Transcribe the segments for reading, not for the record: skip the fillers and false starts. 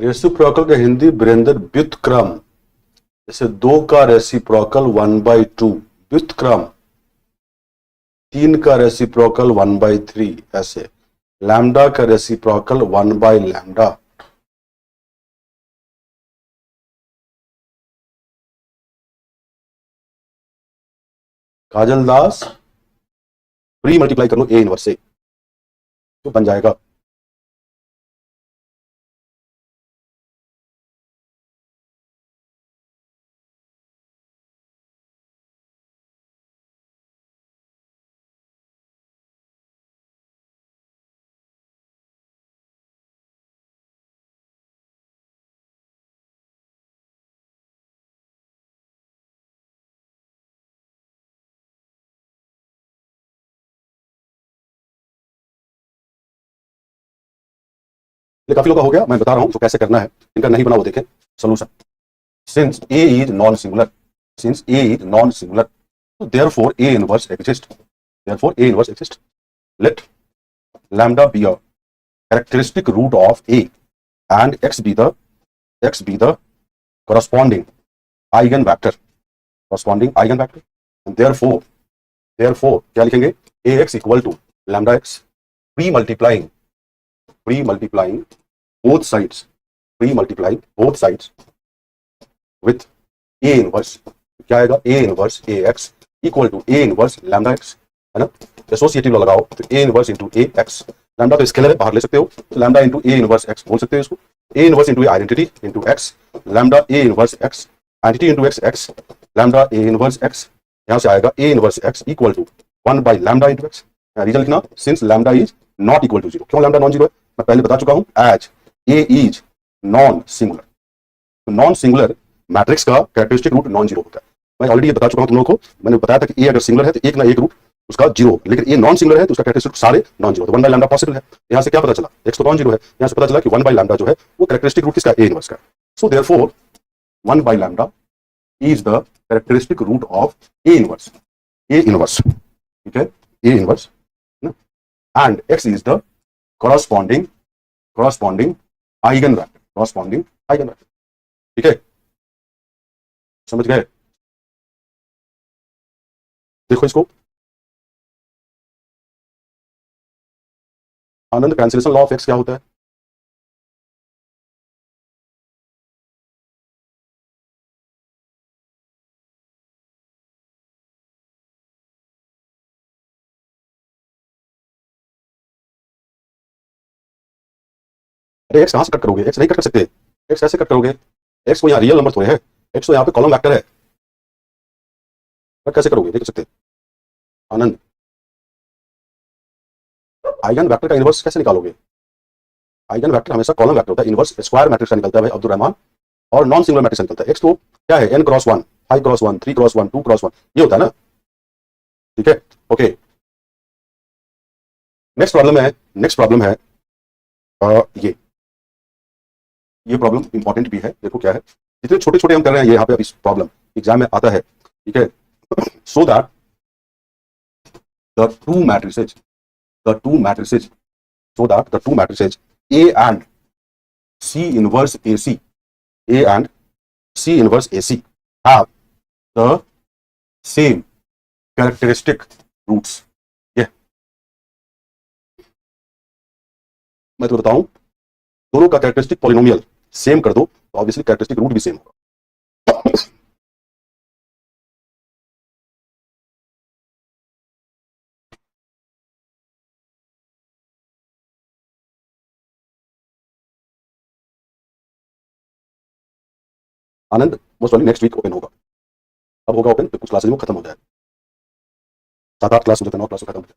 Reciprocal का हिंदी वीरेंद्र व्युत्क्रम। जैसे 2 का रेसिप्रोकल 1/2 व्युत्क्रम, 3 का रेसिप्रोकल 1/3 ऐसे, लैम्डा का रेसिप्रोकल 1/लैम्डा। काजल दास, प्री मल्टीप्लाई कर लो ए इनवर्स से तो बन जाएगा। ये काफी लोग का हो गया, मैं बता रहा हूं तो कैसे करना है। इनका नहीं बना वो देखें solution. Since A is non singular, since A is non singular, so therefore a inverse exists, therefore a inverse exists. Let lambda be a characteristic root of a and x be the corresponding eigenvector, corresponding eigenvector, and therefore क्या लिखेंगे, ax equal to lambda x, pre-multiplying both sides, pre-multiplying both sides with a inverse, क्या आएगा, a inverse ax equal to a inverse lambda x, है ना। Associative लगाओ तो a inverse into ax, lambda तो scalar है बाहर ले सकते हो, तो lambda into a inverse x बोल सकते हो इसको, a inverse into identity into x, lambda a inverse x, identity into x x, lambda a inverse x, यहां से आएगा a inverse x equal to 1 by lambda into x। Reason लिखना, since lambda is not equal to 0। क्यों lambda non zero है, मैं पहले बता चुका हूं, as a is non singular. तो नॉन सिंगुलर मैट्रिक्स का कैरेक्टरिस्टिक रूट नॉन जीरो होता है। मैं ऑलरेडी ये बता चुका हूं तुम लोगों को, मैंने बताया था कि ए अगर सिंगुलर है तो एक ना एक रूट उसका जीरो, लेकिन ये नॉन सिंगुलर है तो उसका कैरेक्टरिस्टिक सारे नॉन जीरो, तो 1 बाय लैम्डा पॉसिबल है। यहां से क्या पता चला, एक्स तो नॉन जीरो है, यहां से पता चला कि 1 बाय लैम्डा जो है वो कैरेक्टरिस्टिक रूट किसका, ए इनवर्स का। So therefore 1 by lambda is the characteristic root of A inverse, A inverse, ठीक है, A inverse and x is the corresponding eigen vector, corresponding eigen vector, ठीक है, समझ गए। देखो इसको, Anand cancellation law of x क्या होता है, अरे एक्स कहां से कट करोगे, एक्स नहीं कट कर सकते, एक्स कैसे कट करोगे, एक्स को यहाँ रियल नंबर थोड़े है, एक्स तो यहाँ पे कॉलम वेक्टर है, कट कैसे करोगे, नहीं कर सकते। आनंद, आइगन वेक्टर का इनवर्स कैसे निकालोगे, आइगन वेक्टर हमेशा कॉलम वेक्टर होता है, इनवर्स स्क्वायर मैट्रिक्स का निकलता है भाई अब्दुल रहमान, और नॉन सिंगुलर मैट्रिक्स निकलता है। एक्स तो क्या है, n cross 1, 5 cross 1, 3 cross 1, 2 cross 1, ये होता है ना, ठीक है, ओके। नेक्स्ट प्रॉब्लम है, नेक्स्ट प्रॉब्लम है ये प्रॉब्लम इंपॉर्टेंट भी है, देखो क्या है, जितने छोटे छोटे हम कर रहे हैं ये यहाँ पे अभी प्रॉब्लम एग्जाम में आता है, ठीक है। So that the two matrices, the two matrices, so that the two matrices A and C inverse AC, A and C inverse AC have the same characteristic roots। ये मैं तो बताऊं, दोनों का कैरेक्टरिस्टिक पॉलिनोमियल सेम कर दो तो obviously characteristic root भी सेम होगा। आनंद मोस्ट वाली नेक्स्ट वीक ओपन होगा, अब होगा ओपन तो कुछ क्लासेज में खत्म हो जाए, 7-8 क्लास हो जाते, 9 क्लास खत्म हो जाए।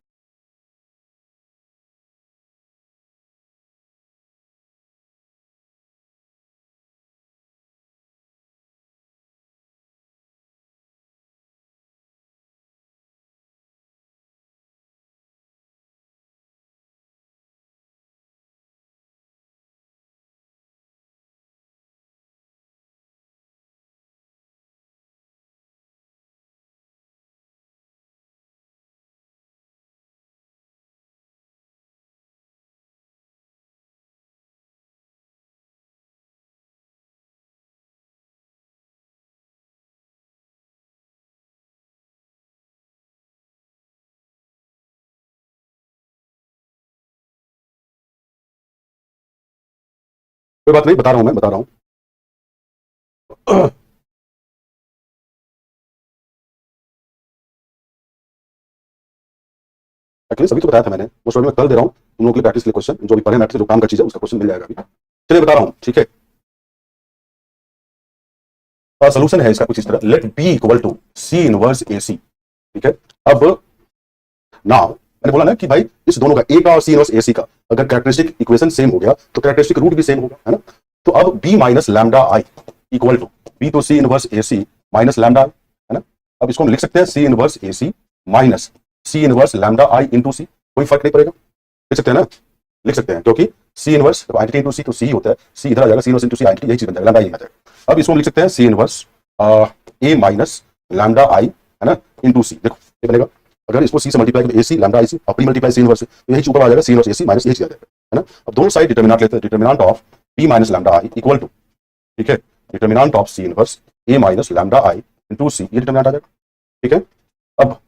कोई बात नहीं, बता रहा हूं, मैं बता रहा हूं। एक्चुअली सभी तो बताया था मैंने, वो स्टोरी में कर दे रहा हूं तुम लोगों के लिए प्रैक्टिस के लिए। क्वेश्चन जो भी पढ़े मैथ से जो काम का चीज है उसका क्वेश्चन मिल जाएगा अभी। चलिए बता रहा हूं, ठीक है। सोल्यूशन है इसका कुछ इस तरह, let B equal to C inverse A C, ठीक है। अब नाउ मैंने बोला ना कि भाई इस दोनों का, ए का और सी इनवर्स ए सी का अगर कैरेक्टरिस्टिक इक्वेशन सेम हो गया तो कैरेक्टरिस्टिक रूट भी सेम होगा, है ना। तो अब B minus lambda I equal to B, तो C inverse A C minus lambda I, है ना। अब इसको हम लिख सकते हैं C inverse A C minus C inverse lambda I into C, कोई फर्क नहीं पड़ेगा, लिख सकते हैं ना, लिख सकते हैं, क्योंकि सी इनवर्स आइडेंटिटी इंटू सी तो सी होता है, सी इधर आ जाएगा, सी इनवर्स इंटू सी आइडेंटिटी, यही चीज बन जाएगा, लैम्डा आई आ जाएगा। अब इसको हम लिख सकते हैं C inverse A minus lambda I, है ना, इंटू सी। देखो ये बनेगा, अगर इसको सी से मल्टीप्लाई करें, ए सी लैम्डा आई सी, और प्री मल्टीप्लाई सी इनवर्स, तो यही ऊपर आ जाएगा सी इनवर्स ए सी माइनस, यही चीज आ जाएगा, है ना। अब दोनों साइड डिटर्मिनेंट लेते हैं, determinant of P minus lambda I equal to, ठीक है, determinant of C inverse A minus lambda I into C, ये डिटर्मिनेंट आ जाएगा, ठीक है। अब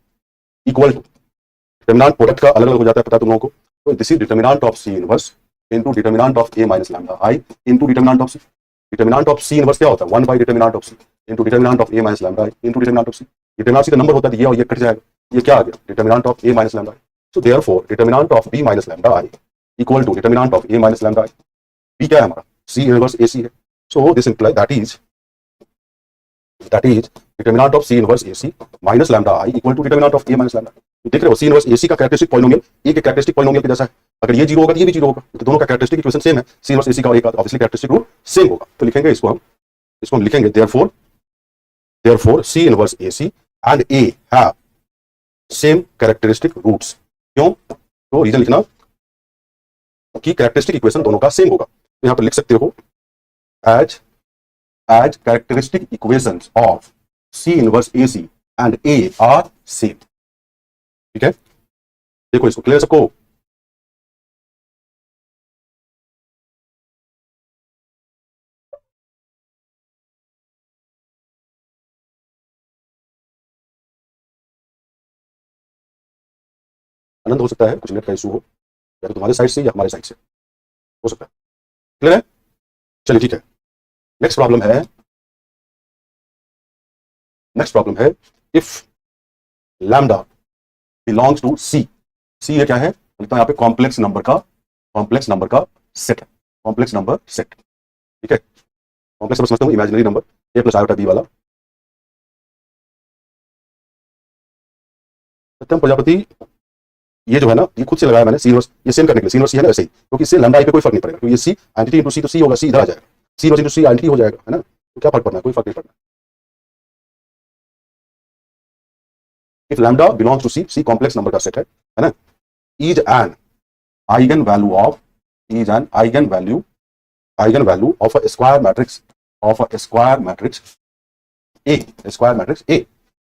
इक्वल टू, डिटर्मिनेंट प्रोडक्ट का अलग अलग हो जाता है, पता है तुम लोगों को, तो this is determinant of C inverse into determinant of A minus lambda I into determinant of C. Determinant of C inverse क्या होता है, 1 by determinant of C into determinant of A minus lambda I into determinant of C. Determinant C का number होता है ये, और ये cut जाएगा, ये क्या आ गया, determinant of A minus lambda I. So therefore determinant of B minus lambda I equal to determinant of A minus lambda I. B क्या है हमारा, सी इनवर्स ए सी है। So this imply that is determinant of C inverse A C minus lambda I equal to determinant of A minus lambda. देख रहे हो, सी inverse A सी का characteristic polynomial ए के characteristic polynomial के जैसा है, अगर ये जीरो होगा तो ये भी जीरो होगा, तो दोनों का कैरेक्टरिस्टिक इक्वेशन सेम है, सी इनवर्स ए सी का और ए का, ऑब्वियसली कैरेक्टरिस्टिक रूट सेम होगा। तो लिखेंगे इसको हम लिखेंगे therefore C inverse A C and A have same characteristic roots. क्यों, तो रीजन लिखना कि कैरेक्टरिस्टिक इक्वेशन दोनों का सेम होगा, तो यहां पर लिख सकते हो as characteristic equations of C inverse AC and A are same, ठीक है। देखो इसको क्लियर सबको, आनंद हो सकता है कुछ नेट का इशू हो, या तो तुम्हारे साइड से या हमारे साइड से हो सकता है, क्लियर है। चलिए ठीक है, नेक्स्ट प्रॉब्लम है if lambda belongs to C. C ये क्या है, लिखता है यहाँ पे कॉम्प्लेक्स नंबर का सेट है, कॉम्प्लेक्स नंबर सेट, ठीक है। कॉम्प्लेक्स नंबर समझता हूँ imaginary number a plus iota b वाला। सत्यम प्रजापति, ये जो है ना, ये खुद से लगाया मैंने सी इनवर्स, ये सेम करने के लिए, सी इनवर्स है ना वैसे ही, क्योंकि इससे लैम्डा आई पे कोई फर्क नहीं पड़ेगा, क्योंकि ये सी आइडेंटिटी इंटू सी तो सी होगा, सी इधर आ जाएगा, सी इनवर्स इंटू सी आइडेंटिटी हो जाएगा, है ना, तो क्या फर्क पड़ना है, कोई फर्क नहीं पड़ना। If lambda belongs to C, C complex number का सेट है ना, is an eigen value of of a square matrix A,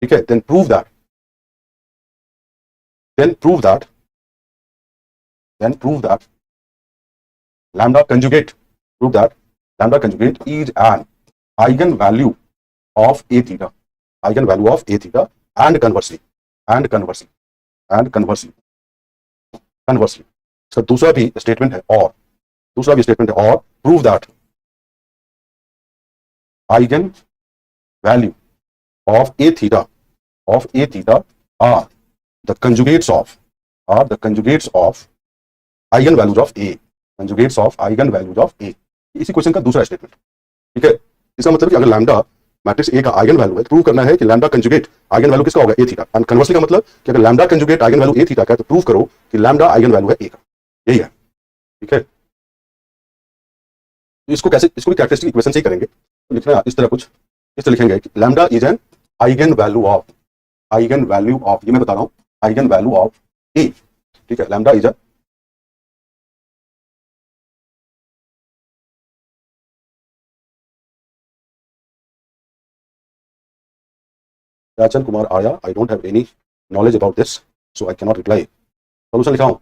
ठीक है। Then prove that lambda conjugate is an eigenvalue of a theta and conversely इसका दूसरा भी statement है और prove that eigenvalue of a theta are the conjugates of eigenvalues of a। इसी question का दूसरा स्टेटमेंट, ठीक है। इसका मतलब कि अगर लैम्डा मैट्रिक्स ए का आइगन वैल्यू है, प्रूव करना है कि लैम्डा कंजुगेट आइगन वैल्यू किसका होगा, ए थीटा। एंड कन्वर्सली का मतलब कि अगर लैम्डा कंजुगेट आइगन वैल्यू ए थीटा का है, तो प्रूव करो कि लैम्डा आइगन वैल्यू है ए का, यही है, ठीक है। तो इसको भी कैरेक्टरिस्टिक इक्वेशन से ही करेंगे, तो लिखना इस तरह कुछ, इस तरह लिखेंगे कि lambda is an eigen value of ये मैं बता रहा हूं, आइगन वैल्यू ऑफ ए, ठीक है। Lambda is Rajan Kumar Arya, I don't have any knowledge about this, so I cannot reply. Solution लिखा हूं।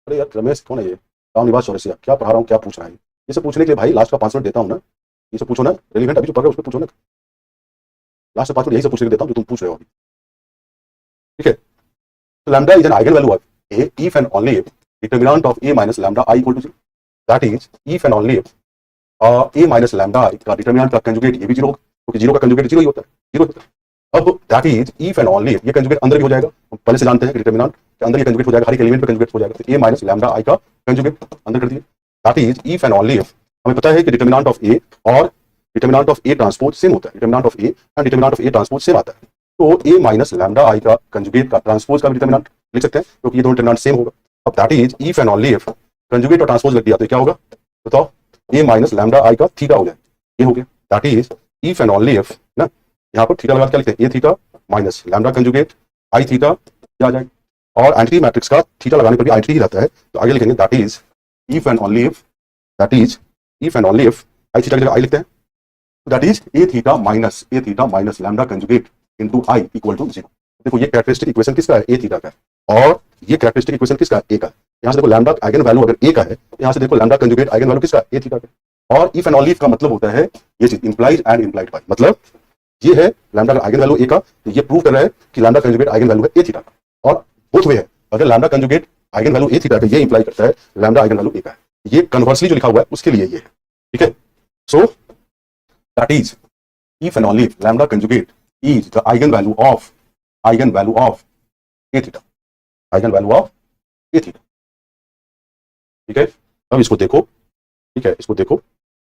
अरे यार रमेश कौन है ये, राम निवास चौरसिया, क्या पढ़ा रहा हूँ, क्या पूछ रहा है, ये सब पूछने के लिए भाई लास्ट का 5 मिनट देता हूँ ना, ये सब पूछो ना, रेलिवेंट अभी जो पढ़ रहे हो उस पर पूछो ना, लास्ट का 5 मिनट यही सब पूछने के देता हूँ जो तुम पूछ रहे हो अभी, ठीक है। तो lambda is an eigen value of A if and only if determinant of A minus lambda I equal to 0। That is if and only if A minus lambda I का डिटरमिनेंट का कंजुगेट ये भी zero होगा, क्योंकि zero का conjugate zero ही होता है, zero होता है। अब that is if and only if ये कंजुगेट अंदर भी हो जाएगा, हम पहले से जानते हैं कि डिटरमिनेंट के अंदर ये कंजुगेट हो जाएगा, हर एक एलिमेंट पे कंजुगेट हो जाएगा, तो ए माइनस लैम्डा आई का कंजुगेट अंदर कर दिए। That is if and only if हमें पता है कि डिटरमिनेंट ऑफ ए और determinant of A transpose same होता है, determinant of A and determinant of A transpose same आता है, तो ए माइनस लैम्डा आई का कंजुगेट का ट्रांसपोज का भी डिटरमिनेंट लिख सकते हैं, क्योंकि ये दोनों डिटरमिनेंट सेम होगा। अब that is if and only if conjugate और ट्रांसपोज लग दिया तो क्या होगा बताओ, ए माइनस लैम्डा आई का थीटा हो जाए, ये हो गया। That is if and only if ना, यहाँ पर थीटा लगा क्या लिखते हैं, ए थीटा माइनस लैम्डा कंजुगेट आई थीटा क्या आ जाएगा, और एंटी मैट्रिक्स का थीटा लगाने पर भी एंटी ही रहता है, तो आगे लिखेंगे that is if and only if, that is if and only if I theta की जगह आई लिखते हैं, that is A theta minus lambda conjugate into I equal to 0। देखो ये कैरेक्टरिस्टिक इक्वेशन किसका है, ए थीटा का है, और ये कैरेक्टरिस्टिक इक्वेशन किसका है, ए का है। यहाँ से देखो लैम्डा आइगन वैल्यू अगर ए का है, यहाँ से देखो लैम्डा कंजुगेट आइगन वैल्यू किसका, ए थीटा का। और इफ एंड ओनली इफ का मतलब होता है ये चीज इंप्लाइज एंड इंप्लाइड बाय, मतलब ये है लैम्डा का आइगन वैल्यू ए का, तो ये प्रूव कर रहा है कि लैम्डा कंजुगेट आइगन वैल्यू है ए थीटा का, और बोथ वे है, अगर लैम्डा कंजुगेट आइगन वैल्यू ए थीटा का ये इंप्लाई करता है लैम्डा आइगन वैल्यू ए का है, ये कन्वर्सली जो लिखा हुआ है उसके लिए ये है, ठीक है। So that is if and only if lambda conjugate is the eigenvalue of a theta, eigenvalue of a theta, ठीक है। अब इसको देखो, ठीक है, इसको देखो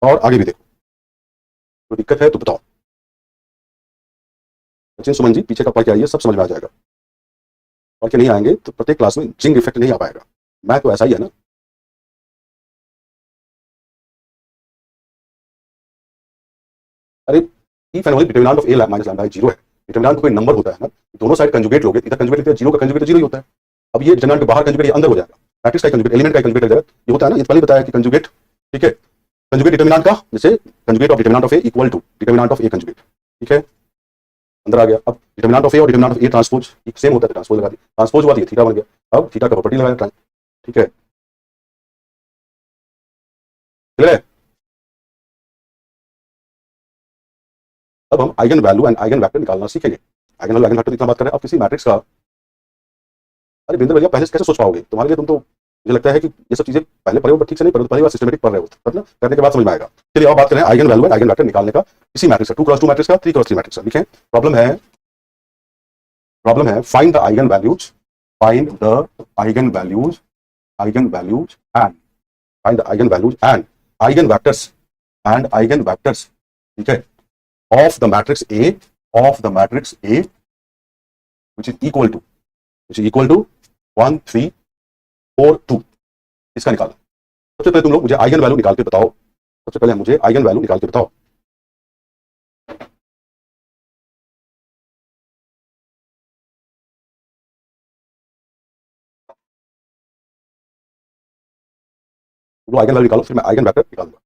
और आगे भी देखो, कोई दिक्कत है तो बताओ। सचिन सुमन जी पीछे का पढ़ के आइए, सब समझ में आ जाएगा, पढ़ के नहीं आएंगे तो प्रत्येक क्लास में जिंग इफेक्ट नहीं आ पाएगा, मैं तो ऐसा ही है ना। अरे if and only determinant of A minus lambda zero है, डिटरमिनेंट कोई नंबर होता है ना, दोनों साइड कंजुगेट लोगे, इधर कंजुगेट लेते हैं, जीरो का कंजुगेट जीरो ही होता है। अब ये डिटरमिनेंट के बाहर कंजुगेट, ये अंदर हो जाएगा, मैट्रिक्स का कंजुगेट एलिमेंट का कंजुगेट हो जाएगा, ये होता है ना, ये पहले बताया कि कंजुगेट, ठीक है, कंजुगेट डिटरमिनेंट का, जैसे conjugate of determinant of A equal to determinant of A conjugate, ठीक है, अंदर आ गया। अब डिटरमिनेंट ऑफ ए और determinant of A transpose same होता है, ट्रांसपोज लगा दी, ट्रांसपोज हुआ तो ये थीटा बन गया, अब थीटा का प्रॉपर्टी लगाया, ठीक है, क्लियर है। अब हम eigen value and eigen vector निकालना सीखेंगे। आइगन वैल्यू आइगन वेक्टर की बात करें, अब किसी मैट्रिक्स का, अरे बिंदु भैया पहले से कैसे सोच पाओगे, तुम्हारे लिए तुम तो मुझे लगता है कि ये सब चीजें पहले पढ़े हो ठीक से नहीं पढ़े, तो पहली बार सिस्टमेटिक पढ़ रहे हो, मतलब करने के बाद समझ में आएगा। चलिए अब बात करें eigen value and eigen vector निकालने का किसी मैट्रिक्स का, 2x2 मैट्रिक्स का, 3x3 मैट्रिक्स का। लिखें प्रॉब्लम है find the eigen values, find the eigen values, eigen values and find the eigen values and eigen vectors, and eigen vectors, ठीक है, of the matrix A which is equal to 1 3 4 2, इसका निकालो। सबसे पहले तुम लोग मुझे आइगन वैल्यू निकाल के बताओ, सबसे पहले मुझे आइगन वैल्यू निकाल के बताओ। तुम आइगन वैल्यू निकालो, फिर मैं आइगन वेक्टर निकालूंगा।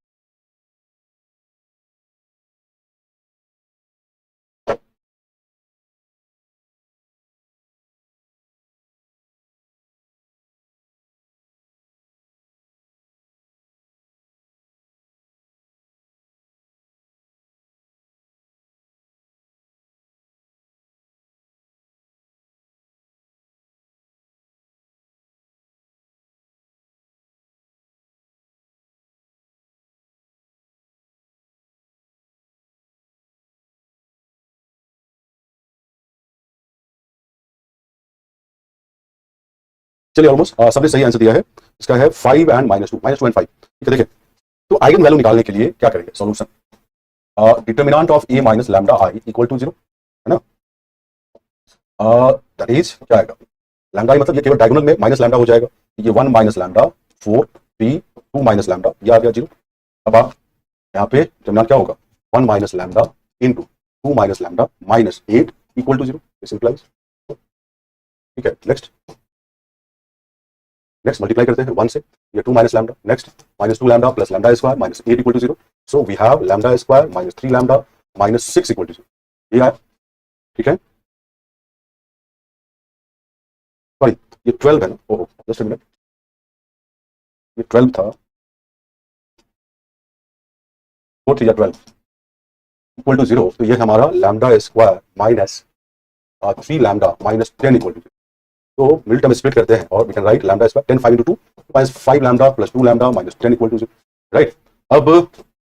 चलिए ऑलमोस्ट सबने सही आंसर दिया है, इसका है 5 एंड -2 एंड 5, ठीक है। देखिए तो आइगन वैल्यू निकालने के लिए क्या करेंगे, solution, determinant of A minus lambda I equal to 0, है ना, दैट इज क्या आएगा, लैम्डा आई मतलब ये केवल डायगोनल में माइनस लैम्डा हो जाएगा, ये 1 माइनस लैम्डा 4 3 2 माइनस लैम्डा, ये आ गया 0। अब आप यहाँ पे डिटरमिनेंट क्या होगा, 1 minus lambda into 2 minus lambda minus 8 equal to 0, this implies, ठीक है। नेक्स्ट मल्टीप्लाई करते हैं 1 से, ये 2 minus lambda, next -2 lambda plus lambda square minus 8 equal to 0, so we have lambda square minus 3 lambda minus 6 equal to 0, ये आया, ठीक है। सॉरी ये 12 है ना, ओहो जस्ट अ मिनट, ये 12 था, 4 3 12 इक्वल टू 0, तो ये हमारा lambda square minus 3 lambda minus 10 equal to 0, तो मिडिल टर्म स्प्लिट करते हैं और we can write lambda square 10 5 into 2 minus 5 lambda plus 2 lambda minus 10 equal to 0, right. अब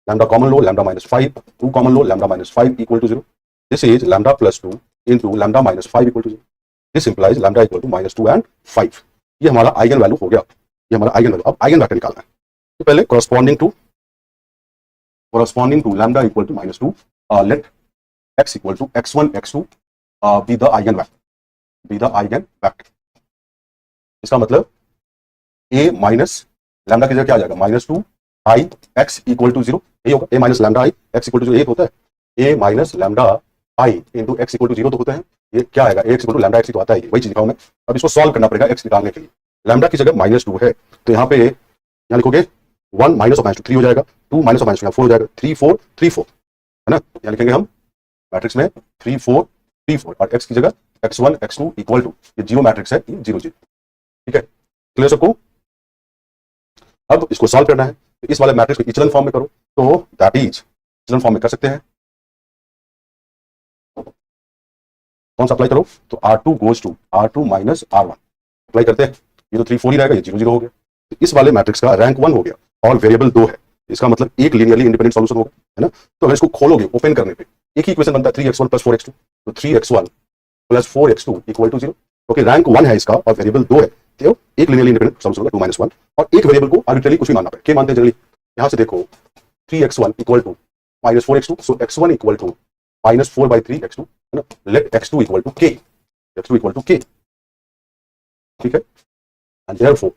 लैम्डा कॉमन लो, लैम्डा माइनस 5, 2 कॉमन लो, lambda minus 5 equal to 0। This is lambda plus 2 into lambda minus 5 equal to 0। This implies lambda equal to minus 2 and 5। ये हमारा eigen value हो गया, ये हमारा eigen value. अब आइगन वेक्टर निकालना है, तो पहले corresponding to lambda equal to minus 2, let x equal to x1 x2 be the eigen vector। इसका मतलब a माइनस लैम्डा की जगह क्या आ जाएगा, minus 2 I x equal to 0, यही होगा। a minus lambda I x equal to 0 होता है, a minus lambda I into x equal to 0 तो होता है। ये क्या आएगा, x equal to lambda x तो आता है, वही चीज लिखा हूं मैं। अब इसको सॉल्व करना पड़ेगा एक्स निकालने के लिए। लैम्डा की जगह माइनस 2 है, तो यहाँ पे यहाँ लिखोगे 1 माइनस ऑफ माइनस 2 3 हो जाएगा, 2 माइनस ऑफ माइनस 2 4 हो जाएगा, 3 4 3 4, है ना। यहाँ लिखेंगे हम मैट्रिक्स में 3 4 3 4 और एक्स की जगह x1 x2 इक्वल टू, ये जीरो मैट्रिक्स है, 0 0, ठीक है। क्लियर सबको। अब इसको सॉल्व करना है, तो इस वाले मैट्रिक्स को इचलन फॉर्म में करो, तो दैट इज इचलन फॉर्म में कर सकते हैं। कौन सा अप्लाई करो, तो R2 goes to R2 minus R1 apply करते हैं। ये तो 3 4 ही रहेगा, ये 0 0 हो गया। तो इस वाले मैट्रिक्स का रैंक 1 हो गया और वेरिएबल 2 है, इसका मतलब एक लीनियरली इंडिपेंडेंट सॉल्यूशन होगा, है ना। तो अगर इसको खोलोगे ओपन करने पे एक ही इक्वेशन बनता है 3x1 प्लस 4x2, तो 3x1 plus 4x2 equal to 0। Okay, rank 1 है इसका और वेरिएबल 2 है, तो एक लीनियरली इंडिपेंडेंट सॉल्यूशन होगा 2 माइनस 1। और एक वेरिएबल को आर्बिट्रेरी कुछ भी मानना पड़े, क्या मानते हैं जनरली। यहां से देखो 3x1 equal to minus 4x2, so x1 equal to minus 4/3x2, है ना। Let x2 equal to k, x2 equal to k, ठीक है। And therefore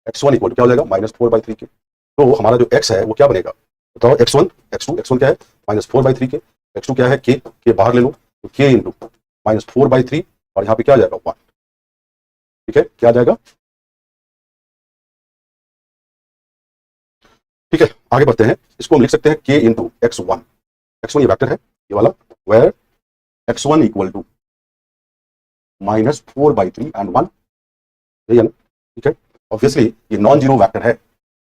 x1 equal to क्या हो जाएगा, माइनस 4/3k। तो हमारा जो x है वो क्या बनेगा, बताओ। x1 x2, x1 क्या है माइनस 4/3k, x2 क्या है k बाहर ले लो, तो k इंटू माइनस 4/3 और यहाँ पे क्या आ जाएगा 1, ठीक है। क्या आ जाएगा, ठीक है। आगे बढ़ते हैं, इसको हम लिख सकते हैं k इंटू x1 ये वेक्टर है ये वाला, where x1 equal to minus 4/3 and 1, यही है ना, ठीक है। ऑब्वियसली ये नॉन जीरो वेक्टर है,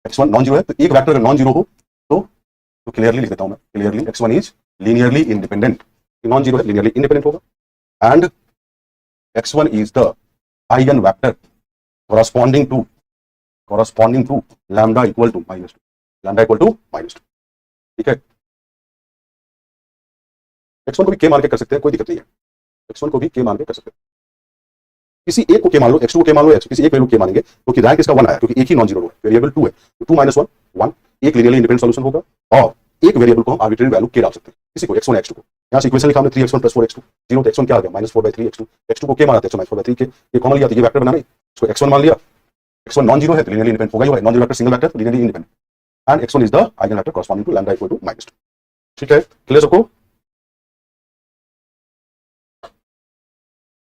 x1 नॉन जीरो है, तो एक वेक्टर अगर नॉन जीरो हो तो क्लियरली लिख देता हूं मैं, clearly x1 is linearly independent, non zero है लीनियरली इंडिपेंडेंट होगा। And x1 is the eigen vector corresponding to lambda equal to minus 2, lambda equal to minus 2, ठीक है। x1 को भी k मान के कर सकते हैं, कोई दिक्कत नहीं है, x1 को भी k मान के कर सकते हैं। किसी एक को k मान लो, x2 को k मान लो, किसी एक वैल्यू k मानेंगे, क्योंकि रैंक इसका 1 आया, क्योंकि एक ही नॉन जीरो है, वेरिएबल 2 है, तो 2 माइनस 1 1, एक लीनियरली इंडिपेंडेंट सॉल्यूशन होगा। और एक वेरिएबल को हम आर्बिट्रेरी वैल्यू k डाल सकते हैं, किसी को x1 x2 को। यहाँ से इक्वेशन लिखा हमने 3x1 प्लस 4x2 0, तो x1 क्या आ गया माइनस 4/3x2, x2 को k माना था, माइनस 4/3k, ये कॉमन लिया तो ये वेक्टर बना नहीं, इसको x1 मान लिया। x1 नॉन जीरो है तो लीनियरली इंडिपेंडेंट होगा ही, non zero vector single vector linearly independent, and x1 is the eigen vector corresponding to lambda equal to minus 2, ठीक है। क्लियर सबको।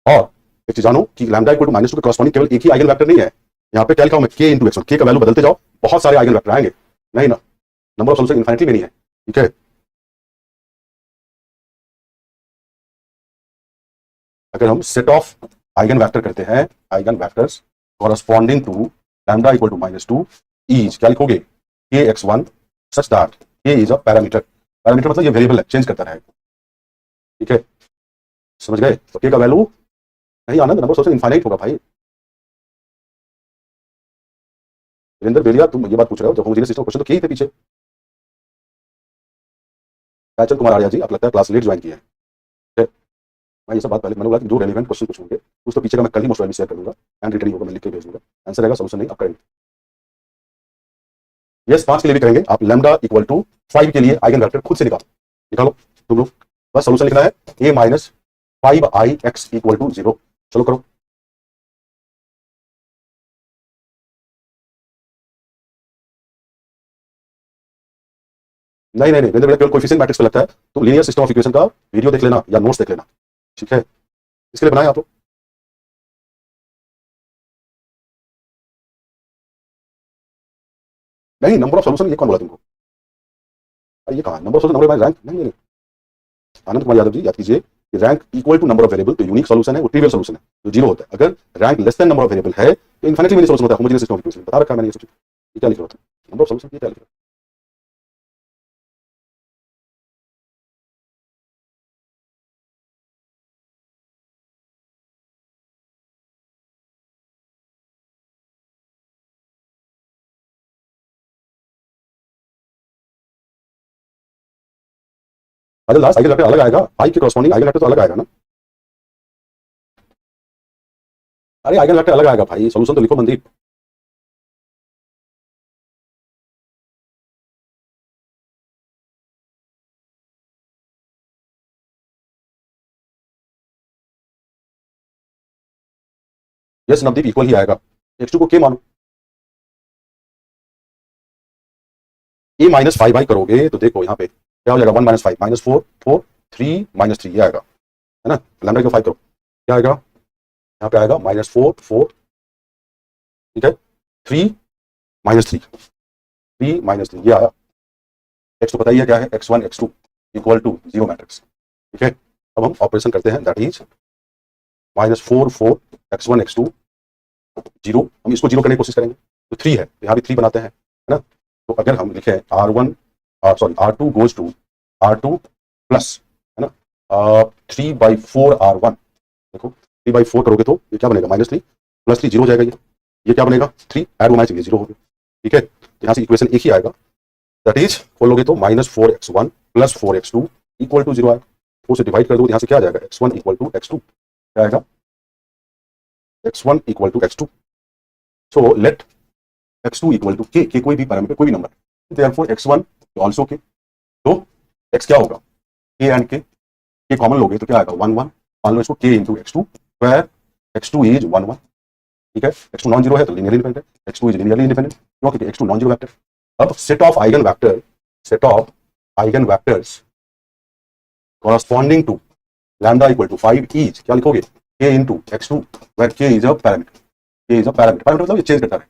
और एक चीज जानो कि लैम्डा इक्वल टू माइनस 2 के corresponding केवल एक ही आइगन वेक्टर नहीं है, यहाँ पे क्या लिखा हूं मैं, k इंटू x1, k का वैल्यू बदलते जाओ, बहुत सारे आइगन वेक्टर आएंगे, नहीं ना, नंबर ऑफ सॉल्यूशन इनफिनिटली में नहीं है, ठीक है। अगर हम सेट ऑफ आइगन वेक्टर करते हैं, eigen vectors corresponding to lambda equal to minus 2 is, क्या लिखोगे, kx1 such that k is a parameter, parameter मतलब ये वेरिएबल है, चेंज करता रहेगा, ठीक है। समझ गए, तो k का वैल्यू नहीं आनंद, नंबर सोल्यूशन इनफाइनाइट होगा भाई। वीरेंद्र बेलिया तुम ये बात पूछ रहे हो, जब होमोजेनियस सिस्टम क्वेश्चन तो किए थे पीछे। रायचंद कुमार आर्या जी, आप लगता है क्लास लेट ज्वाइन किए हैं। मैं ये सब बात पहले मैंने बोला कि जो रेलिवेंट क्वेश्चन पूछूंगे उस तो पीछे का मैं कल ही मोस्ट शेयर कर दूंगा, एंड रिटर्न होगा, मैं लिख के भेज दूंगा, आंसर रहेगा, सोल्यूशन नहीं आप करेंगे। यस 5 के लिए भी करेंगे आप, लैम्डा इक्वल टू 5 के लिए आइगन वेक्टर खुद से निकालो तुम लोग, बस सोल्यूशन लिखना है a minus 5ix equal to 0, चलो करो। नहीं नहीं नहीं, केवल कोएफिशिएंट मैट्रिक्स पे लगता है, तो लीनियर सिस्टम ऑफ इक्वेशन का वीडियो देख लेना या नोट्स देख लेना, ठीक है। इसके लिए बनाया आप लोग। नहीं, नंबर ऑफ सॉल्यूशन ये कौन बोला तुमको, अरे ये कहा number of solution, number by rank, नहीं नहीं। आनंद कुमार यादव जी याद कीजिए कि rank equal to number of variable, तो यूनिक सॉल्यूशन है, वो ट्रिवियल सॉल्यूशन है, जो जीरो होता है। अगर rank less than number of variable है तो इनफिनिटली मेनी सॉल्यूशन होता है, होमोजेनियस सिस्टम ऑफ इक्वेशन बता रखा है मैंने, ये सब ये क्या लिख रहा था, नंबर ऑफ सॉल्यूशन ये क्या लिख रहा है। अगर लास्ट आइगन वेक्टर अलग आएगा, फाइव के कॉरस्पॉन्डिंग आइगन वेक्टर तो अलग आएगा ना। अरे आइगन वेक्टर अलग आएगा भाई, सोल्यूशन तो लिखो मनदीप। यस नवदीप, इक्वल ही आएगा। x2 को k मानो, a माइनस फाइव बाई करोगे तो देखो यहाँ पे क्या हो जाएगा, one minus five minus four, four three minus three, ये आएगा है ना। लैम्डा को फाइव करो, क्या आएगा, यहाँ पे आएगा माइनस फोर फोर, ठीक है, three minus three, three minus three, ये आया। एक्स तो पता ही है क्या है, x one x two equal to zero matrix, ठीक है। अब हम ऑपरेशन करते हैं, that is minus four four x one x two zero, हम इसको जीरो करने की कोशिश करेंगे तो थ्री है, यहाँ भी थ्री बनाते हैं है ना। तो अगर हम लिखें R one, sorry R two goes to R two plus, है ना, three by four R one, देखो थ्री बाई फोर करोगे तो ये क्या बनेगा, minus three plus three zero हो जाएगा, ये क्या बनेगा, थ्री ऐड होना चाहिए, जीरो हो गया, ठीक है। तो यहाँ से इक्वेशन एक ही आएगा, दैट इज खोलोगे तो minus four x one plus four x two equal to zero आएगा। फोर से डिवाइड कर दो, यहाँ से क्या आ जाएगा, x one equal to x two, क्या आएगा, x one equal to x two. So let x2 equal to k कोई भी पैरामीटर, कोई भी नंबर, देयरफॉर x1 आल्सो के, तो x क्या होगा, k एंड के कॉमन लोगे तो क्या आएगा, वन वन, मान लो इसको k into x two, where x2 is one one, ठीक है। x2 नॉन जीरो है तो लीनियरली इंडिपेंडेंट है, x2 इज लीनियरली इंडिपेंडेंट क्योंकि x2 नॉन जीरो वेक्टर। अब set of eigen vector, set of eigen vectors corresponding to lambda equal to five is, क्या लिखोगे, k into x two, where k is a parameter, k is a parameter, parameter मतलब ये change करता है,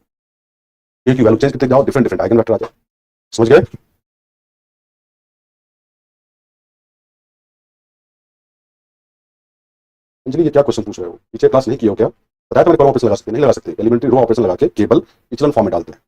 k की value change करते जाओ, different different eigen vector आ जाए, समझ गए। अंजलि ये क्या क्वेश्चन पूछ रहे हो, पीछे क्लास नहीं किया हो क्या, बताया तो मैंने, कॉलम ऑपरेशन लगा सकते, नहीं लगा सकते, एलिमेंट्री रो ऑपरेशन लगा के केवल इचलन फॉर्म में डालते हैं।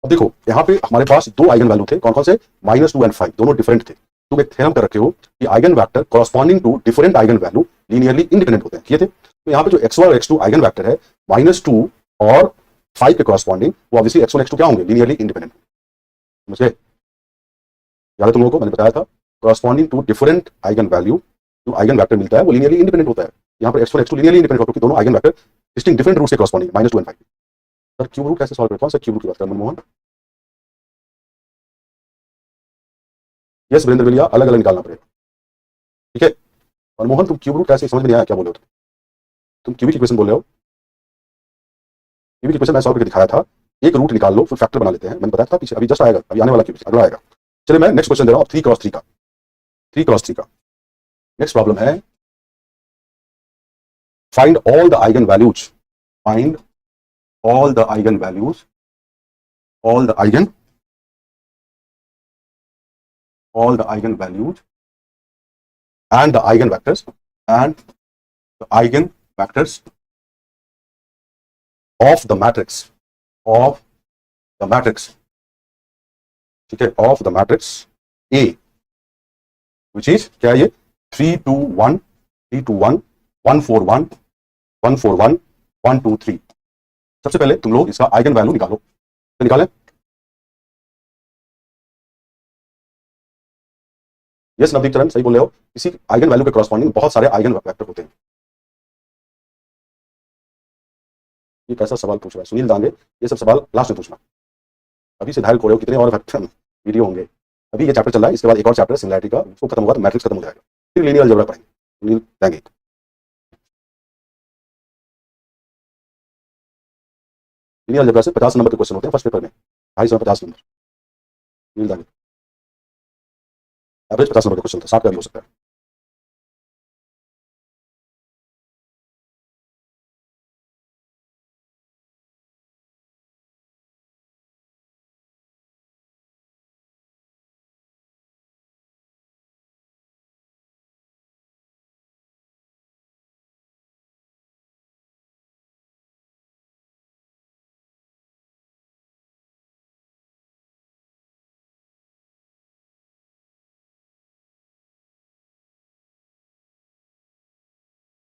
अब देखो यहाँ पे हमारे पास दो आइगन वैल्यू थे, कौन कौन से, माइनस टू एंड फाइव, दोनों डिफरेंट थे। तुम एक थ्योरम कर रखे हो कि eigen vector corresponding to different eigen value linearly independent होते हैं, किए थे। तो यहाँ पे जो एक्स वन और एक्स टू आइगन वेक्टर है, माइनस टू और फाइव के कॉरस्पॉन्डिंग, वो obviously x one x two क्या होंगे, लीनियरली इंडिपेंडेंट, समझ गए। याद है तुम लोगों को मैंने बताया था, corresponding to different eigen value जो आइगन वेक्टर मिलता है वो लीनियरली इंडिपेंडेंट होता है। यहाँ पर X one x two linearly independent होगा क्योंकि दोनों eigen vector distinct different root से corresponding, minus two and five. Sir cube root कैसे सॉल्व करें, कौन सा क्यूब रूट की बात करें मनमोहन। यस वीरेंद्र भैया, अलग अलग निकालना पड़ेगा, ठीक है। मनमोहन तुम क्यूब रूट कैसे, समझ में नहीं आया क्या बोल रहे हो तुम क्यूबिक इक्वेशन बोल रहे हो, क्यूबिक इक्वेशन मैं सॉल्व करके दिखाया था, एक रूट निकाल लो फिर फैक्टर बना लेते हैं, मैंने बताया था पीछे, अभी जस्ट आएगा, अभी आने वाला क्यूबिक अगला आएगा। चलिए मैं नेक्स्ट क्वेश्चन दे रहा हूँ, थ्री क्रॉस थ्री का, थ्री क्रॉस थ्री का नेक्स्ट प्रॉब्लम है, find all the eigen values, find all the eigen values, all the eigen, all the eigen values and the eigen vectors and the eigen vectors of the matrix, of the matrix, ठीक है, of the matrix A, which is क्या है ये, three two one, three two one, one four one, one four one, one two three. सबसे पहले तुम लोग इसका आइगन वैल्यू निकालो, तो निकालें। यस नवदीप चरण सही बोल रहे हो, इसी आइगन वैल्यू के कॉरस्पॉन्डिंग बहुत सारे आइगन वेक्टर होते हैं। ये कैसा सवाल पूछ रहा है सुनील दांगे, ये सब सवाल लास्ट में पूछना, अभी से ढाई खोड़े हो, कितने और वीडियो होंगे। अभी ये चैप्टर चल रहा है, इसके बाद एक और चैप्टर सिमिलैरिटी का, उसको खत्म होगा तो मैट्रिक्स खत्म हो जाएगा, फिर लीनियर अलजेब्रा पढ़ेंगे, सुनील दांगे। लीनियर अलजेब्रा से 50 नंबर के क्वेश्चन होते हैं फर्स्ट पेपर में, 250 number, Sunil Dange. Average 50 number का क्वेश्चन था, 60 का भी हो सकता है।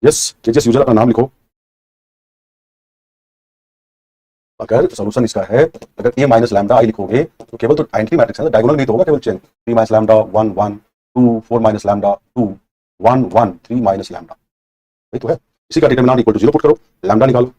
यस केजीएस यूजर अपना नाम लिखो। अगर सोल्यूशन इसका है, अगर ए माइनस लैम्डा आई लिखोगे तो केवल तो आइडेंटिटी मैट्रिक्स है, डायगोनल नहीं तो होगा केवल chain. 3 minus lambda 1 1 2 4 minus lambda 2 1 1 3 minus lambda, वही तो है। इसी का डिटरमिनेंट इक्वल टू 0 पुट करो, लैम्डा निकालो।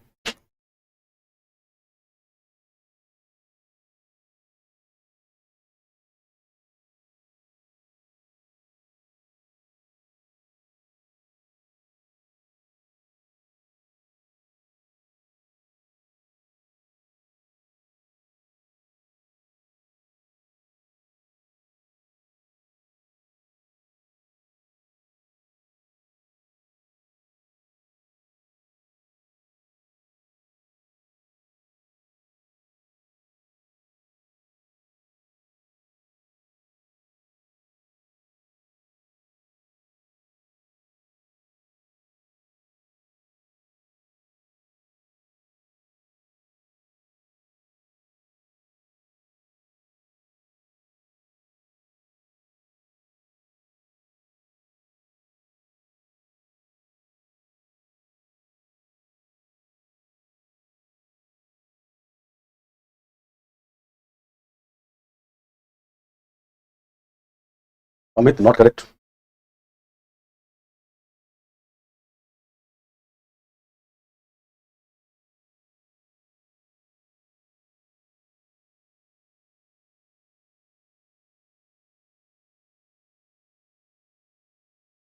Amit not correct.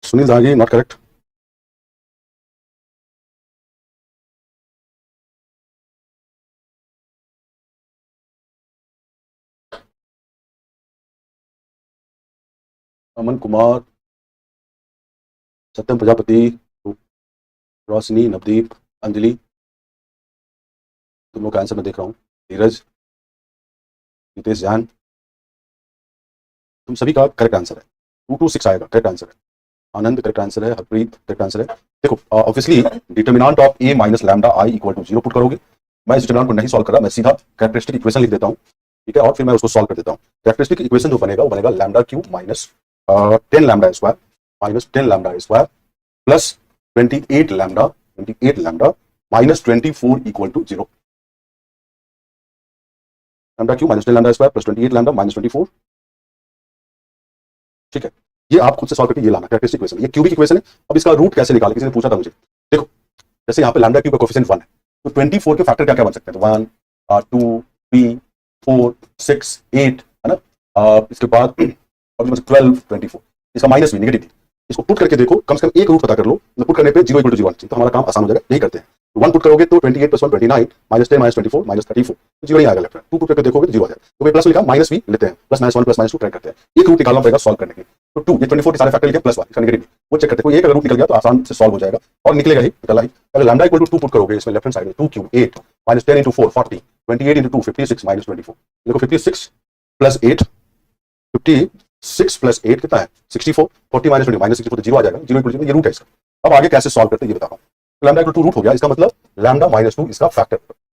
Sunil Dagi not correct. Aman Kumar, Satyam Prajapati, Roshni, Navdeep, Anjali, तुम लोग का आंसर मैं देख रहा हूँ। धीरज, नितेश जैन, तुम सभी का करेक्ट आंसर है। 226 आएगा, करेक्ट आंसर है। आनंद करेक्ट आंसर है, हरप्रीत करेक्ट आंसर है। देखो obviously determinant of A minus lambda I equal to 0 put करोगे। मैं इस डिटर्मिनेंट को नहीं सॉल्व कर रहा, मैं सीधा कैरेक्टरिस्टिक इक्वेशन लिख देता हूँ, ठीक है, और फिर मैं उसको सॉल्व कर देता हूँ। कैरेक्टरिस्टिक इक्वेशन जो बनेगा वो बनेगा lambda cube minus 10 lambda square minus 10 lambda square plus 28 lambda minus 24 equal to 0। Lambda cube minus 10 lambda square plus 28 lambda minus 24, ठीक है। ये आप खुद से सॉल्व करके ये लाना कैरेक्टरिस्टिक इक्वेशन, ये क्यूबिक इक्वेशन है। अब इसका रूट कैसे निकालें, किसी ने पूछा था मुझे। देखो जैसे यहाँ पे लैम्डा क्यूब का कोएफिशिएंट 1 है, तो 24 के फैक्टर क्या क्या बन सकते हैं, तो 1 2 3 4 6 8 है ना। इसके बाद और 12 24, इसका माइनस भी नेगेटिव, इसको पुट करके देखो, कम से कम एक रूट पता कर लो, पुट करने पे 0 इक्वल टू 0 आना चाहिए, तो हमारा काम आसान हो जाएगा। यही करते हैं। 1 पुट करोगे तो 28 प्लस 1 29 माइनस 10 माइनस 24 माइनस 34, तो 0 ही आएगा लेफ्ट में। 2 पुट करके देखोगे तो 0 आ जाएगा। तो प्लस लिखा, माइनस भी लेते हैं, plus minus 1 plus minus 2 try करते हैं। एक रूट निकालना पड़ेगा सॉल्व करने के, तो 2 ये 24 के सारे फैक्टर लिखे प्लस 1 इसका नेगेटिव, वो चेक करते हैं। कोई एक अगर रूट निकल गया तो आसान से सॉल्व हो जाएगा, और निकलेगा ही, निकला ही। पहले लैम्डा इक्वल टू 2 पुट करोगे, इसमें लेफ्ट हैंड साइड में 2 cube 8 minus 10 into 4 40 28 into 2 56 minus 24, देखो 56 प्लस 8 56 प्लस 8 कितना है 64, 40 माइनस 20 माइनस 64 तो 0 आ जाएगा, 0 इक्वल टू, ये रूट है इसका। अब आगे कैसे सॉल्व करते हैं ये बता रहा हूँ। लैम्डा इक्वल टू रूट हो गया, इसका मतलब लैम्डा माइनस 2 इसका फैक्टर।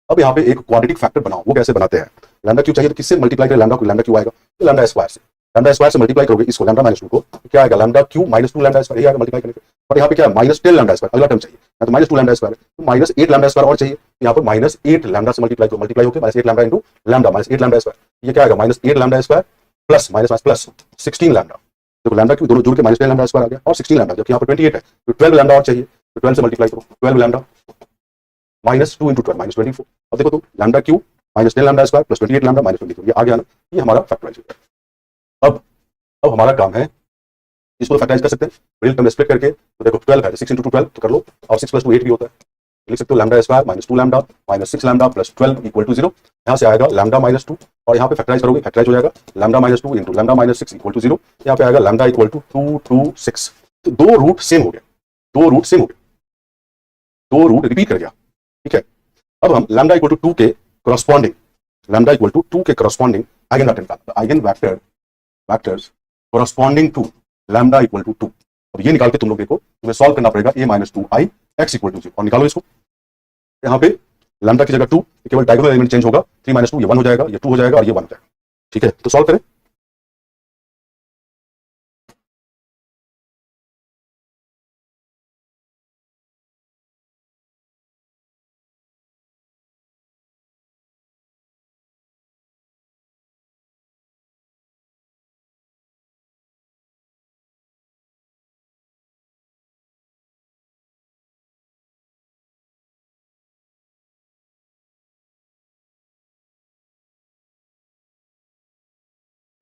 अब यहाँ पे एक क्वाड्रेटिक फैक्टर बनाओ, वो कैसे बनाते हैं। लैम्डा क्यू चाहिए तो किससे मल्टीप्लाई करें, लैम्डा क्यू आएगा तो लैम्डा स्क्वायर से। लैम्डा स्क्वायर से मल्टीप्लाई करोगे इसको लैम्डा माइनस 2 को, क्या आएगा lambda cube minus 2 lambda square, ये आएगा मल्टीप्लाई करने पे। और यहाँ पे क्या है माइनस 10 लैम्डा स्क्वायर, अगला टर्म चाहिए, तो माइनस 2 लैम्डा स्क्वायर, तो माइनस 8 लैम्डा स्क्वायर और चाहिए, यहाँ पर माइनस 8 लैम्डा से मल्टीप्लाई करो, मल्टीप्लाई होकर minus 8 lambda into lambda minus 8 lambda square, ये क्या आएगा minus 8 lambda square plus minus plus 16 lambda. देखो लैम्डा क्यू दोनों जुड़ के माइनस 10 लैम्डा स्क्वायर आ गया, और 16 लैम्डा, जबकि यहाँ पर 28 है, तो 12 लैम्डा और चाहिए, तो 12 से मल्टीप्लाई करो, 12 लैम्डा माइनस 2 इंटू 12 माइनस 24। अब देखो तो lambda cube minus 10 lambda square plus 28 lambda minus 24, ये आ गया ना, ये हमारा फैक्टराइज हो गया। अब हमारा काम है, इसको फैक्टराइज कर सकते हैं मिडिल टर्म स्प्लिट करके, तो देखो 12 है 6 इंटू 12 तो कर लो, और 6 प्लस 2 8 भी होता है, लिख सकते हो lambda square minus 2 lambda minus 6 lambda plus 12 equal to 0। यहाँ से आएगा लैम्डा माइनस 2, और यहाँ पे फैक्टराइज करोगे फैक्टराइज हो जाएगा lambda minus 2 into lambda minus 6 equal to 0। यहाँ पे आएगा लैम्डा इक्वल टू 226, तो दो रूट सेम हो गए, दो रूट सेम हो गए, दो रूट रिपीट कर गया, ठीक है। अब हम लैम्डा इक्वल टू 2 के करस्पॉन्डिंग, लैम्डा इक्वल टू 2 के करस्पॉन्डिंग आइगन वेक्टर निकालना, eigen vector vectors corresponding to lambda equal to 2। अब ये निकाल के तुम लोग देखो, तुम्हें सॉल्व करना पड़ेगा a minus 2 i x equal to 0, और निकालो इसको। यहाँ पे लैम्डा की जगह 2, केवल डायगोनल एलिमेंट चेंज होगा, 3 माइनस 2 ये 1 हो जाएगा, ये 2 हो जाएगा और ये 1 हो जाएगा, ठीक है। तो सॉल्व करें,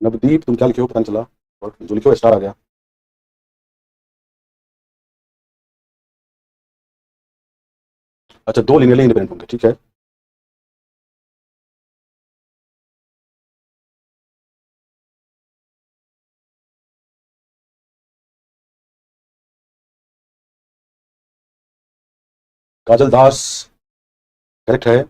नवदीप तुम क्या लिखे हो पता नहीं चला, और जो लिखे हो स्टार आ गया। अच्छा, दो लिनियरली इंडिपेंडेंट होंगे, ठीक है। काजल दास करेक्ट है।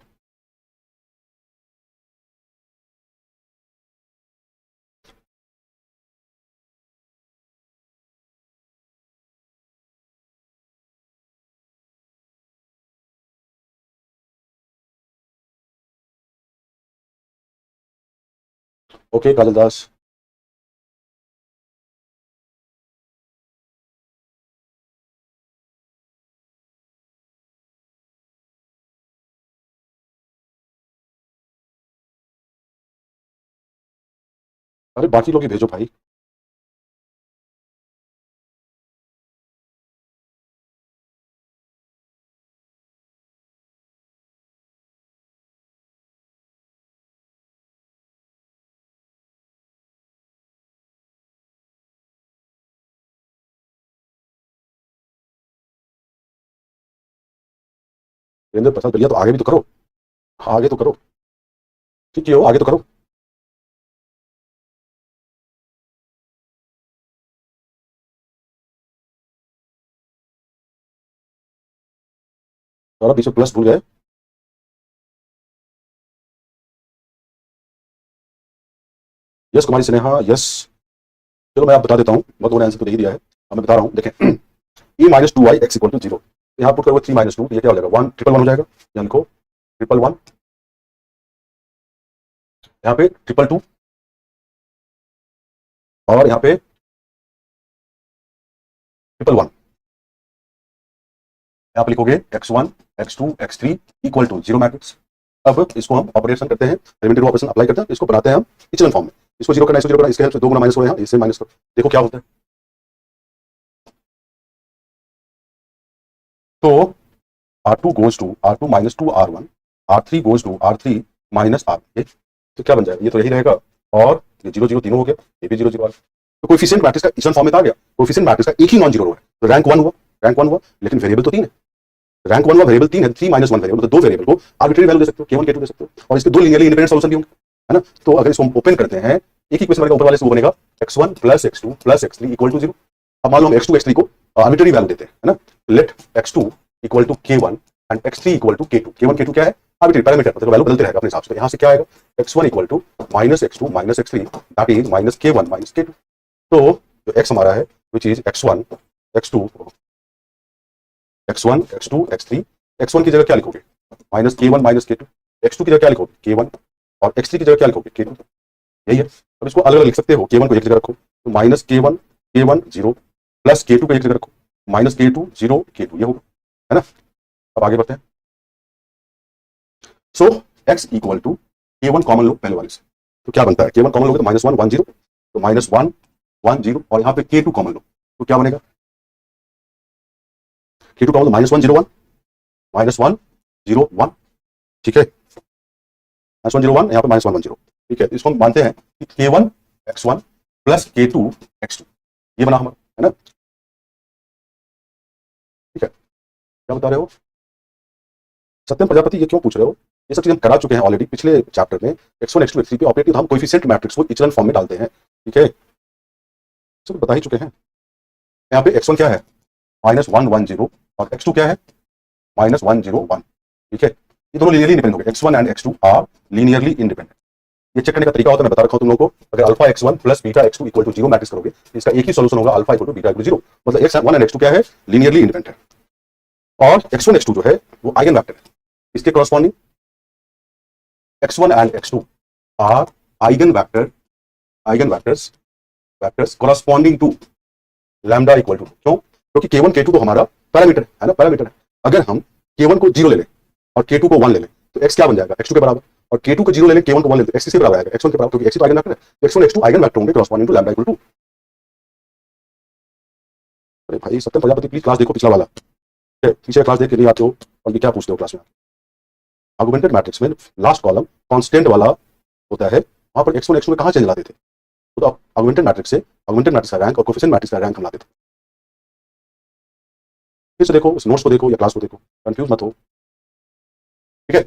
ओके काजल दास। अरे बाकी लोग ही भेजो भाई। वीरेंद्र प्रसाद भैया तो आगे भी तो करो, आगे तो करो, ठीक है हो, आगे तो करो। और बीच में प्लस भूल गए। यस कुमारी स्नेहा यस। चलो मैं आप बता देता हूँ, बहुत लोगों ने आंसर तो दे ही दिया है, अब मैं बता रहा हूँ देखें। E minus two Y X equal to zero, यहाँ पुट करोगे थ्री माइनस टू, ये क्या हो जाएगा वन, ट्रिपल वन हो जाएगा, यहाँ लिखो ट्रिपल वन, यहाँ पे ट्रिपल टू, और यहाँ पे ट्रिपल वन। यहाँ पे लिखोगे x one x two x three equal to zero matrix. अब इसको हम ऑपरेशन करते हैं, डेरिवेटिव ऑपरेशन अप्लाई करते हैं, इसको बनाते हैं हम इचेलन फॉर्म में। इसको जीरो करना है, इसको जीरो करना है, इसके हेल्प से दो गुना माइनस हो, यहाँ इससे माइनस करो, देखो क्या होता है। तो R two goes to R two minus two R one, R three goes to R three minus R, तो क्या बन जाएगा, ये तो यही रहेगा, और ये जीरो जीरो तीनों हो गया, ये भी जीरो जीरो आ गया। तो कोएफिशिएंट मैट्रिक्स का इचेलन फॉर्म में आ गया, कोएफिशिएंट मैट्रिक्स का एक ही नॉन जीरो है, तो रैंक वन हुआ, रैंक वन हुआ, लेकिन वेरिएबल तो तीन है, रैंक वन हुआ, वेरिएबल तीन है, थ्री माइनस वन वेरिएबल, तो दो वेरिएबल को आर्बिट्रेरी वैल्यू दे सकते हो, के वन के टू दे सकते हो, और इसके दो लिनियरली इंडिपेंडेंट सॉल्यूशन भी होंगे, है ना। तो अगर इसको हम ओपन करते हैं, एक ही क्वेश्चन बनेगा, ऊपर वाले से वो बनेगा X one plus X two plus X three equal to zero. अब मान लो हम एक्स टू एक्स थ्री को आर्बिट्रेरी वैल्यू देते हैं, है ना, let X two equal to K one and X three equal to K two, K one K two क्या है आर्बिट्रेरी पैरामीटर, मतलब वैल्यू बदलते रहेगा अपने हिसाब से। यहाँ से क्या आएगा, x one equal to minus x two minus x three, that is minus k one minus k two. तो जो एक्स हमारा है which is x one x two x one x two x three, x one की जगह क्या लिखोगे minus k one minus k two, x two की जगह क्या लिखोगे के वन, और एक्स थ्री की जगह क्या लिखोगे के टू, यही है। अब इसको अलग अलग लिख सकते हो, के वन को एक जगह रखो तो minus k one zero, plus के टू को एक जगह रखो माइनस के टू जीरो के टू, ये होगा, है ना। अब आगे बढ़ते हैं। सो x equal to K one common लो पहले वाले से, तो क्या बनता है, के वन कॉमन लोगे तो माइनस वन वन जीरो, तो माइनस वन वन जीरो, और यहाँ पे के टू कॉमन लो तो क्या बनेगा, के टू कॉमन लो minus one zero one, minus one zero one, ठीक है, माइनस वन जीरो वन, यहाँ पे माइनस वन वन जीरो, ठीक है। इसको हम मानते हैं कि के वन एक्स वन प्लस के टू एक्स टू, ये बना हमारा, है ना, ठीक है। क्या बता रहे हो सत्यम प्रजापति, ये क्यों पूछ रहे हो, ये सब चीज हम करा चुके हैं ऑलरेडी पिछले चैप्टर में। X one x two x three पे ऑपरेट, हम कोएफिशिएंट मैट्रिक्स को इचेलन फॉर्म में डालते हैं, ठीक है, सब बता ही चुके हैं। यहाँ पे एक्स वन क्या है माइनस वन वन जीरो, और एक्स टू क्या है माइनस वन जीरो वन, ठीक है। ये दोनों लीनियरली इंडिपेंडेंट हो गए, x one and x two are linearly independent. ये चेक करने का तरीका होता है, मैं बता रखा हूं तुम लोगों को, अगर alpha X one plus beta X two equal to zero matrix करोगे, इसका एक ही सोल्यूशन होगा alpha equal to beta equal to zero, मतलब X one and x two क्या है लीनियरली इंडिपेंडेंट है। और एक्स वन एक्स टू जो है वो आइगन वेक्टर है, इसके corresponding x one and x two are eigen vector, eigen vectors vectors corresponding to lambda equal to, क्यों, क्योंकि के वन के टू तो हमारा पैरामीटर है ना, पैरामीटर है। अगर हम के वन को जीरो ले लें और के टू को वन ले लें तो एक्स क्या बन जाएगा एक्स टू के बराबर, और के टू को जीरो ले लें के वन को वन ले लें तो एक्स किसके बराबर आएगा एक्स वन के बराबर, क्योंकि एक्स तो आइगन वेक्टर है, x one x two eigen vector होंगे corresponding to lambda equal to. अरे भाई सत्यम प्रजापति प्लीज क्लास देखो, पिछला वाला पीछे क्लास देख के नहीं आते हो, और ये क्या पूछते हो क्लास में। आर्गुमेंटेड मैट्रिक्स में लास्ट कॉलम कांस्टेंट वाला होता है, वहां पर एक्स वन एक्स टू में कहां चेंज लाते थे, तो ऑगमेंटेड मैट्रिक्स से ऑगमेंटेड मैट्रिक्स का रैंक और कोफिशिएंट मैट्रिक्स का रैंक हम लाते थे। फिर से देखो, उस नोट्स को देखो या क्लास को देखो, कंफ्यूज मत हो। ठीक है,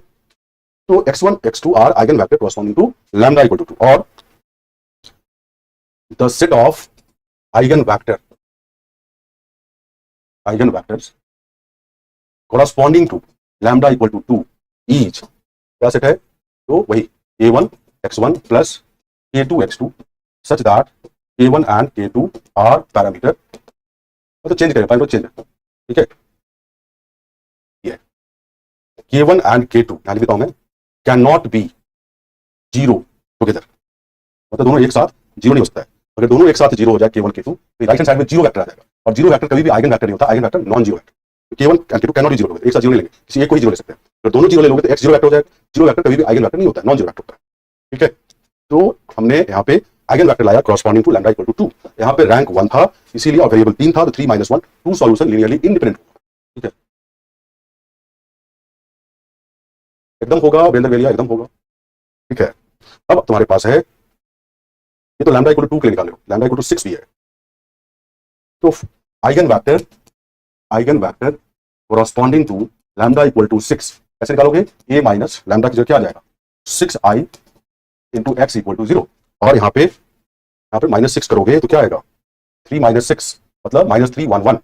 तो x1 x2 are eigen vector corresponding to lambda equal to 2, और the set of eigen vector eigen vectors corresponding to lambda equal to 2 is, क्या सेट है, तो वही a1 x1 plus k2 x2 such that k1 and k2 are parameter, मतलब change करें, parameter change है। ठीक है, ये k1 एंड k2 यहां लिखता हूं मैं, can not be zero together, मतलब दोनों एक साथ जीरो नहीं हो सकता है। अगर दोनों एक साथ जीरो हो जाए k1 k2, तो राइट हैंड साइड में जीरो वेक्टर आ जाएगा, और जीरो वेक्टर कभी भी आइगन वेक्टर नहीं होता, eigen vector non zero vector. k1 and k2 can not be zero, एक साथ जीरो नहीं लेंगे, किसी एक को ही जीरो ले सकते हैं। अगर दोनों जीरो ले लोगे तो x जीरो वेक्टर हो जाएगा। जीरो वेक्टर कभी भी आइगन वेक्टर नहीं होता है, नॉन जीरो वेक्टर होता है। ठीक है, तो हमने यहाँ पे आइगन वेक्टर लाया corresponding to lambda equal to 2, यहाँ पे रैंक 1 था इसीलिए, और वेरिएबल 3 था, तो 3 - 1 2 सॉल्यूशन लीनियरली इंडिपेंडेंट। ठीक है, एकदम होगा बेंदर वेलिया, एकदम होगा। ठीक है, अब तुम्हारे पास है, ये तो लैम्डा इक्वल टू 2 के लिए निकाले हो, लैम्डा इक्वल टू 6 भी है, तो eigen vector corresponding to lambda equal to 6 कैसे निकालोगे, a माइनस लैम्डा की जगह क्या आ जाएगा, 6i into x equal to 0, और यहाँ पे -6 करोगे तो क्या आएगा, 3 - 6 मतलब -311,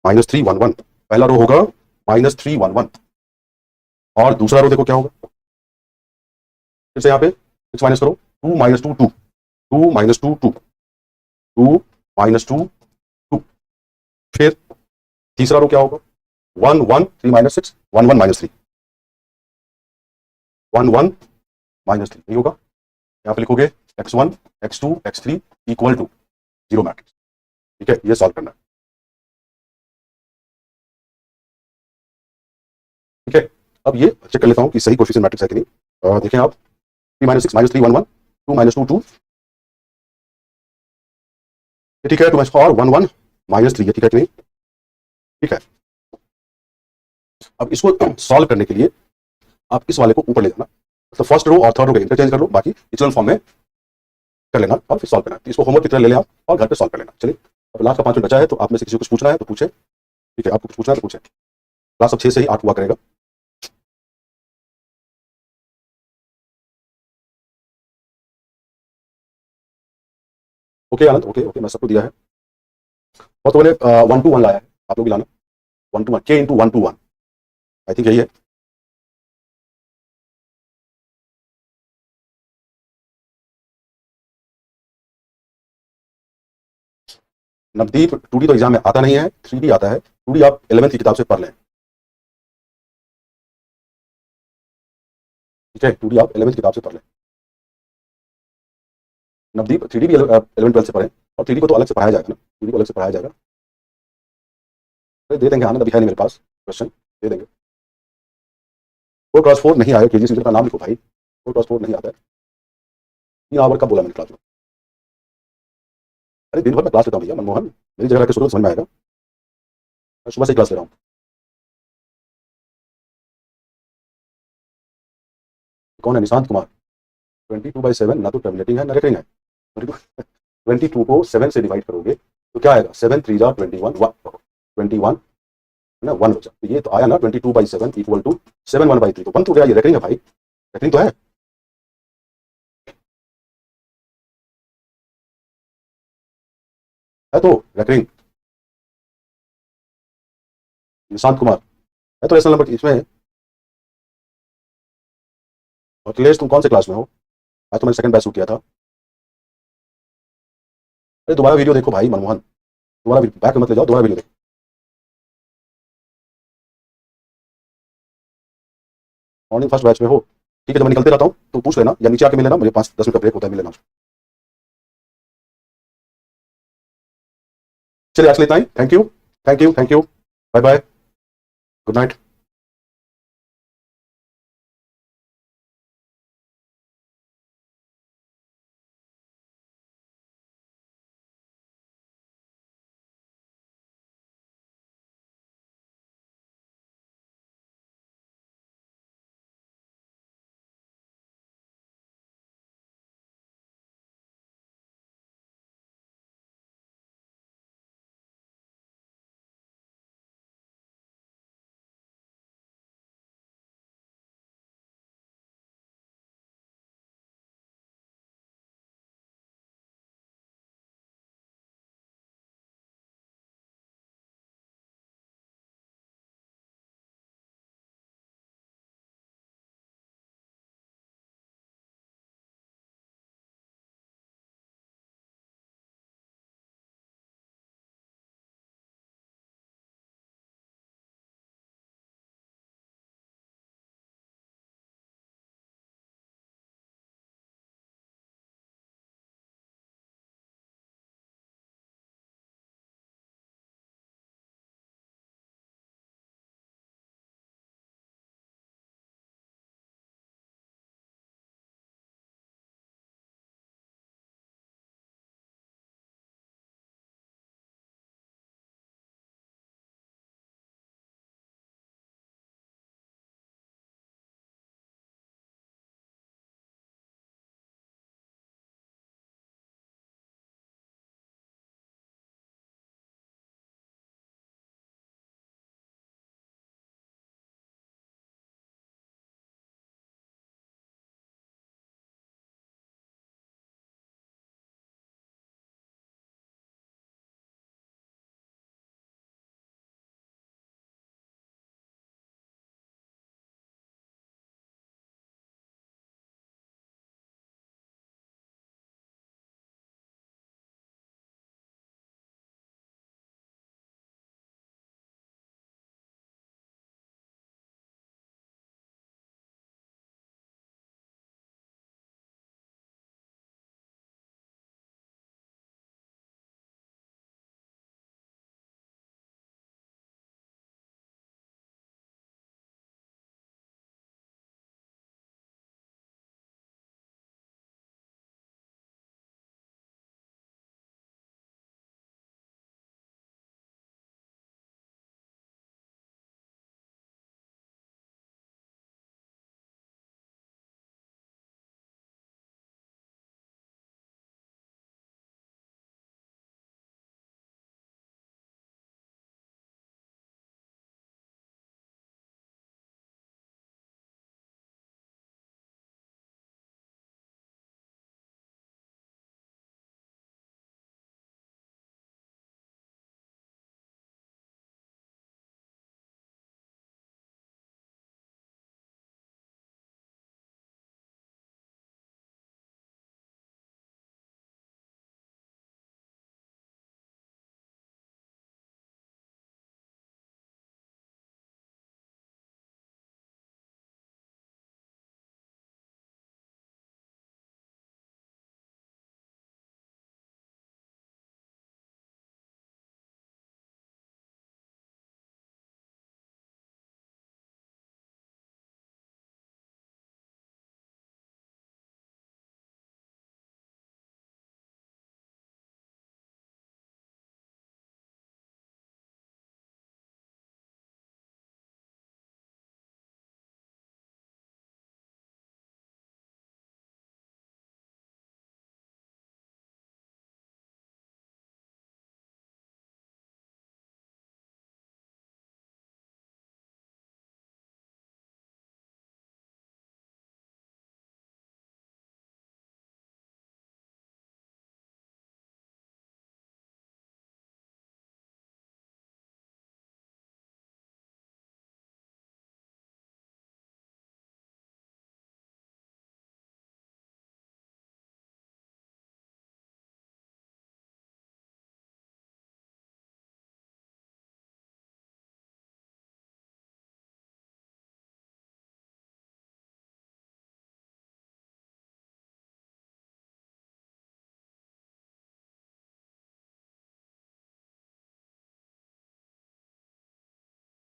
-311, पहला रो होगा -311, और दूसरा रो देखो क्या होगा, फिर से यहाँ पे 6 माइनस करो, 2 - 2 2, 2 - 2 2, 2 - 2 2, फिर तीसरा रो क्या होगा, 1 1 3 - 6 1 1 - 3, 1 1 - 3 नहीं होगा, यहाँ पे लिखोगे x1 x2 x3 equal to zero matrix. ठीक है, ये सॉल्व करना है। ठीक है, अब ये चेक कर लेता हूँ कि सही कोएफिशिएंट मैट्रिक्स है कि नहीं। देखें आप, 3 - 6 - 3 1 1, 2 - 2 2, ठीक है, 2 - 4 1 1 -3 है, ठीक है कि नहीं। ठीक है, अब इसको सॉल्व करने के लिए आप इस वाले को ऊपर ले जाना, मतलब फर्स्ट रो और थर्ड रो के इंटरचेंज कर लो, बाकी इक्वेशन फॉर्म में कर लेना और फिर सॉल्व करना। तो इसको होमवर्क की तरह ले लें आप और घर पे सॉल्व कर लेना। चलिए, अब लास्ट का 5 मिनट बचा है, तो आप में से किसी को कुछ पूछना है तो पूछे। ठीक है, आपको कुछ पूछना है तो पूछे, क्लास अब 6 से ही 8 हुआ करेगा। ओके आनंद, ओके ओके, मैं सबको दिया है, और तो मैंने 1 to 1 लाया है, आप लोग भी लाना, 1 to 1 k into 1 to 1, I think यही है। नवदीप, 2D तो एग्जाम में आता नहीं है, 3D आता है। 2D आप 11th की किताब से पढ़ लें। ठीक है, 2D आप 11th किताब से पढ़ लें। नवदीप, 3D भी 11 12 से पढ़ें, और 3D को तो अलग से पढ़ाया जाएगा ना, 3D को अलग से पढ़ाया जाएगा। अरे दे देंगे आनंद, अभी है नहीं मेरे पास क्वेश्चन, दे देंगे। 4x4 नहीं आया, केजी का नाम लिखो भाई, 4x4 नहीं आता है। 3 आवर का बोला मैंने क्लास में, अरे दिन भर में क्लास लेता हूँ भैया मनमोहन, मेरी जगह के सोचो तो समझ में आएगा, मैं सुबह से क्लास ले रहा हूँ। कौन है, निशांत कुमार। 22/7 ना तो टर्मिनेटिंग है ना रिकरिंग है। 22 को 7 से डिवाइड करोगे तो क्या आएगा, 7 3 जा 21 21 है ना, 1 बचा, तो ये तो आया ना 22/7 इक्वल टू 7 1/3, तो 1 तो गया, ये रिकरिंग है भाई, रिकरिंग तो है तो रिकरिंग। निशांत कुमार है तो रेशनल नंबर इसमें। और अखिलेश, तुम कौन से क्लास में हो, आज तो मैंने सेकंड बैच शुरू किया था। अरे दोबारा वीडियो देखो भाई मनमोहन, दोबारा बैक मत ले जाओ, दोबारा वीडियो देखो। मॉर्निंग फर्स्ट बैच में हो, ठीक है, जब मैं निकलते रहता हूँ तो पूछ लेना, या नीचे आके मिल लेना, मुझे 5 10 मिनट का ब्रेक होता है, मिल लेना। चलिए आज के लिए इतना ही, thank you, thank you, thank you, bye bye, good night.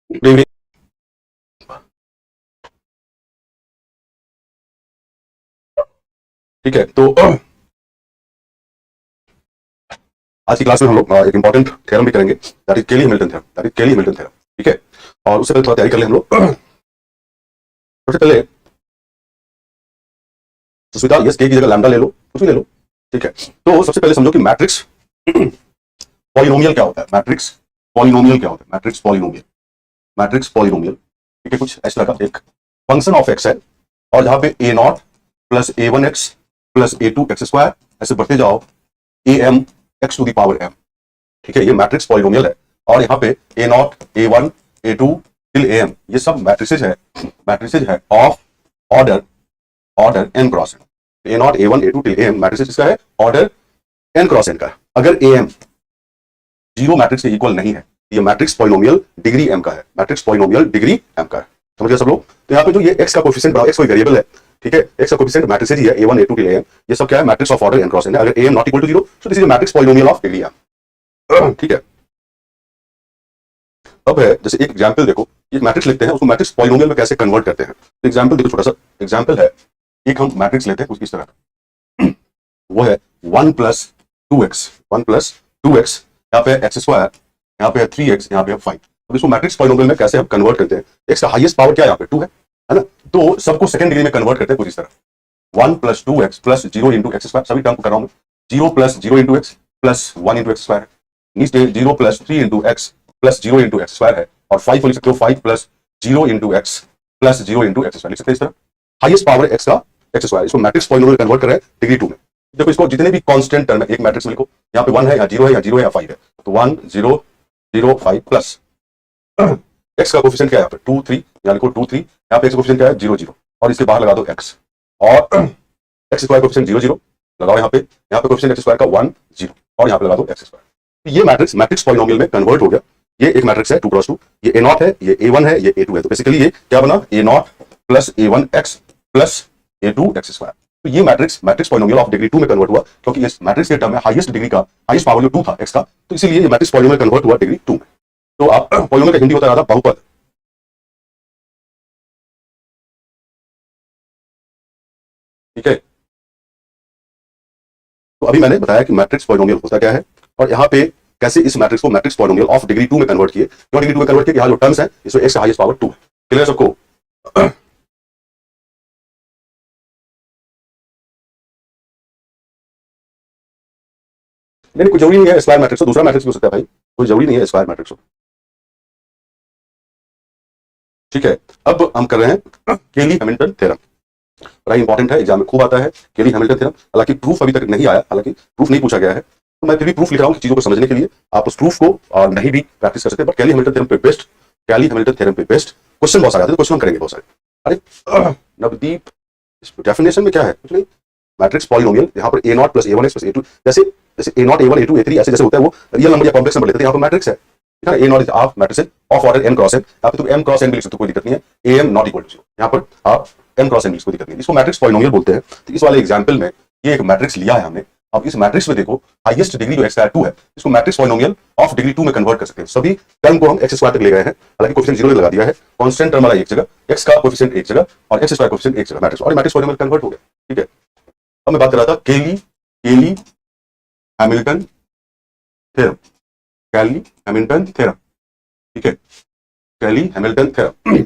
Good evening. ठीक है, तो आज की क्लास में हम लोग एक इंपॉर्टेंट थ्योरम भी करेंगे, दैट इज केली हैमिल्टन थ्योरम, दैट इज केली हैमिल्टन थ्योरम। ठीक है, और उससे पहले थोड़ा तैयारी कर ले हम लोग। सबसे पहले सुस्मिता, यस के की जगह लैम्डा ले लो, कुछ भी ले लो। ठीक है, तो सबसे पहले समझो कि मैट्रिक्स पॉलिनोमियल क्या होता है। मैट्रिक्स पॉलिनोमियल क्या होता है? Matrix polynomial, matrix polynomial. ठीक है, कुछ ऐसा का एक फंक्शन ऑफ एक्स है, और जहां पे a naught plus A one x plus A two x square ऐसे बढ़ते जाओ a m x to the power m. ठीक है, ये मैट्रिक्स पॉलिनोमियल है, और यहाँ पे a naught a one a two till a m ये सब मैट्रिसेज है of order order n cross n. A naught a one a two till a m matrices इसका है ऑर्डर एन क्रॉस एन का। अगर ए एम जीरो मैट्रिक्स के equal नहीं है, ये मैट्रिक्स पॉलिनोमियल डिग्री एम का है, मैट्रिक्स पॉलिनोमियल डिग्री एम का है। समझ गए सब लोग? तो यहाँ पे जो ये एक्स का कोफिशिएंट बड़ा, एक्स कोई वेरिएबल है, ठीक है, एक्स का कोफिशिएंट मैट्रिसेज ही है a1 a2 till am, ये सब क्या है? Matrix of order n cross n है। अगर am not equal to 0 so this is matrix polynomial of degree m। ठीक है, अब है जैसे एक एग्जांपल देखो, एक मैट्रिक्स लिखते हैं, उसको मैट्रिक्स पॉलिनोमियल में कैसे कन्वर्ट करते हैं। तो एग्जांपल देखो, छोटा सा एग्जांपल है, एक हम मैट्रिक्स लेते हैं कुछ इस तरह, वो है 1 प्लस 2x, 1 प्लस 2x, यहाँ पे एक्स स्क्वायर, यहाँ पे 3x, यहाँ पे 5। अब इसको मैट्रिक्स पॉलिनोमियल में कैसे हम कन्वर्ट करते हैं? एक्स का हाईएस्ट पावर क्या है? यहाँ पे 2 है ना, तो सबको सेकंड डिग्री में कन्वर्ट करते हैं कुछ इस तरह। 1 plus 2x plus 0 into x square, सभी टर्म को कर रहा हूँ मैं, 0 plus 0 into x plus 1 into x square, नीचे 0 plus 3 into x plus 0 into x square है, और 5 को लिख सकते हो 5 plus 0 into x plus 0 into x square लिख सकते हैं इस तरह। हाईएस्ट पावर एक्स का एक्स स्क्वायर, इसको मैट्रिक्स पॉलिनोमियल कन्वर्ट कर रहे हैं डिग्री 2 में। देखो, इसको जितने भी कांस्टेंट टर्म है एक मैट्रिक्स में लिखो, यहाँ पे 1 है, यहाँ 0 है, यहाँ 0 है, यहाँ 5 है, तो 1 0 0 5 प्लस एक्स का कोफिशिएंट क्या है? यहाँ पे 2 3, यहाँ लिखो 2 3, यहाँ पे एक्स का कोफिशिएंट क्या है? 0 0, और इसके बाहर लगा दो एक्स, और एक्स स्क्वायर कोफिशिएंट 0 0 लगाओ, यहाँ पे कोफिशिएंट एक्स स्क्वायर का 1 0, और यहाँ पे लगा दो एक्स स्क्वायर। ये मैट्रिक्स मैट्रिक्स पॉलिनोमियल में कन्वर्ट हो गया। ये एक मैट्रिक्स है 2 क्रॉस 2, ये ए नॉट है, ये ए वन है, ये ए टू है, तो बेसिकली ये क्या बना? A naught plus A one x plus A two x square. तो ये matrix matrix polynomial of degree 2 में कन्वर्ट हुआ, क्योंकि इस मैट्रिक्स के टर्म में हाईएस्ट डिग्री का हाईएस्ट पावर जो 2 था एक्स का, तो इसीलिए ये मैट्रिक्स पॉलिनोमियल कन्वर्ट हुआ डिग्री 2 में। तो आप पॉलिनोमियल का हिंदी होता है बहुपद। ठीक है, तो अभी मैंने बताया कि मैट्रिक्स पॉलिनोमियल होता क्या है, और यहाँ पे कैसे इस मैट्रिक्स को मैट्रिक्स पॉलिनोमियल ऑफ डिग्री 2 में कन्वर्ट किए। क्यों डिग्री 2 में कन्वर्ट किए? यहाँ जो टर्म्स है इसमें एक्स का हाईएस्ट पावर 2 है। क्लियर सबको? नहीं, कोई जरूरी नहीं है स्क्वायर मैट्रिक्स हो, दूसरा मैट्रिक्स भी हो सकता है भाई, कोई जरूरी नहीं है स्क्वायर मैट्रिक्स हो। ठीक है, अब हम कर रहे हैं केली हैमिल्टन थ्योरम, बड़ा इंपॉर्टेंट है, एग्जाम में खूब आता है केली हैमिल्टन थ्योरम। हालांकि प्रूफ अभी तक नहीं आया, हालांकि प्रूफ नहीं पूछा गया है, तो मैं फिर भी प्रूफ लिख रहा हूँ चीजों को समझने के लिए। आप उस प्रूफ को और नहीं भी प्रैक्टिस कर सकते हैं, बट केली हैमिल्टन थ्योरम पे बेस्ट, केली हैमिल्टन थ्योरम पे बेस्ट क्वेश्चन बहुत सारे आते हैं, क्वेश्चन हम करेंगे बहुत सारे। अरे नवदीप, डेफिनेशन में क्या है? कुछ नहीं, मैट्रिक्स पॉलिनोमियल, यहाँ पर a naught plus A one x plus A two, जैसे जैसे a naught a one a two a three ऐसे जैसे होता है, वो रियल नंबर या कॉम्प्लेक्स नंबर लेते हैं, यहाँ पर मैट्रिक्स है a naught is of matrix of order n cross n. यहाँ पे तुम एम क्रॉस एन भी लिख सकते हो, कोई दिक्कत नहीं है, a m not equal to 0, यहाँ पर आप एन क्रॉस एन भी, कोई दिक्कत नहीं है। इसको मैट्रिक्स पॉलिनोमियल बोलते हैं। तो इस वाले एग्जाम्पल में ये एक मैट्रिक्स लिया है हमने, अब इस मैट्रिक्स में देखो हाईएस्ट डिग्री जो एक्स का 2 है, इसको मैट्रिक्स पॉलिनोमियल ऑफ डिग्री 2 में कन्वर्ट कर सकते हैं। सभी टर्म को हम एक्स स्क्वायर तक ले गए हैं, हालांकि कोफिशिएंट 0 लगा दिया है, कांस्टेंट टर्म वाला एक जगह, एक्स का कोफिशिएंट एक जगह और एक्स स्क्वायर कोफिशिएंट एक जगह, मैट्रिक्स और मैट्रिक्स पॉलिनोमियल कन्वर्ट हो गया। ठीक है, अब मैं बात कर रहा था केली हैमिल्टन थ्योरम, केली हैमिल्टन थ्योरम। ठीक है, केली हैमिल्टन थ्योरम,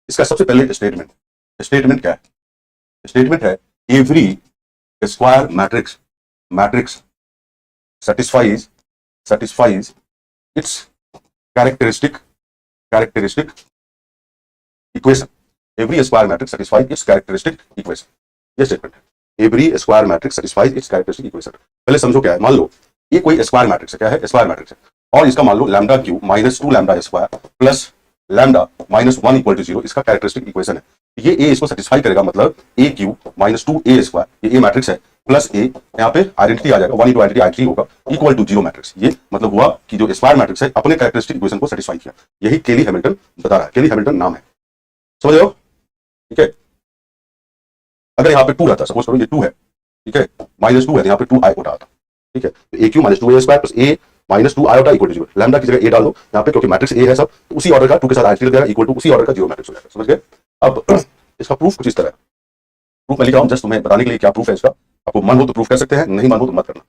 इसका सबसे पहले स्टेटमेंट क्या है? स्टेटमेंट है every square matrix satisfies its characteristic equation. Every square matrix satisfies its characteristic equation. ये स्टेटमेंट है, every square matrix satisfies its characteristic equation। पहले समझो क्या है। मान लो ये कोई स्क्वायर मैट्रिक्स है, क्या है? स्क्वायर मैट्रिक्स है, और इसका मान लो lambda cube minus 2 lambda square plus lambda minus 1 equal to 0 इसका कैरेक्टरिस्टिक इक्वेशन है। ये ए इसको सेटिस्फाई करेगा, मतलब ए क्यू माइनस 2 ए स्क्वायर, ये ए मैट्रिक्स है, प्लस ए यहाँ पे आइडेंटिटी आ जाएगा, 1 इंटू आइडेंटिटी आइडेंटिटी होगा, इक्वल टू 0 मैट्रिक्स। ये मतलब हुआ कि जो स्क्वायर मैट्रिक्स है अपने कैरेक्टरिस्टिक इक्वेशन को सेटिस्फाई किया। यही केली हैमिल्टन बता रहा है, केली हैमिल्टन नाम है, समझ रहे हो? ठीक है, अगर यहाँ पे 2 रहता, सपोज करो ये 2 है, ठीक है, माइनस 2 है, यहाँ पे 2 आई होता, ठीक है, तो A cube minus 2 A square plus A -2 iota equal to 0। Lambda की जगह ए डाल दो यहाँ पे, क्योंकि मैट्रिक्स ए है सब, तो उसी ऑर्डर का 2 के साथ आइडेंटिटी लग जाएगा, इक्वल टू उसी ऑर्डर का 0 मैट्रिक्स हो जाएगा। समझ गए? अब इसका प्रूफ कुछ इस तरह है। प्रूफ मैं लिख रहा हूँ जस्ट तुम्हें बताने के लिए क्या प्रूफ है इसका। आपको मन हो तो प्रूफ कर सकते हैं, नहीं मन हो तो मत करना,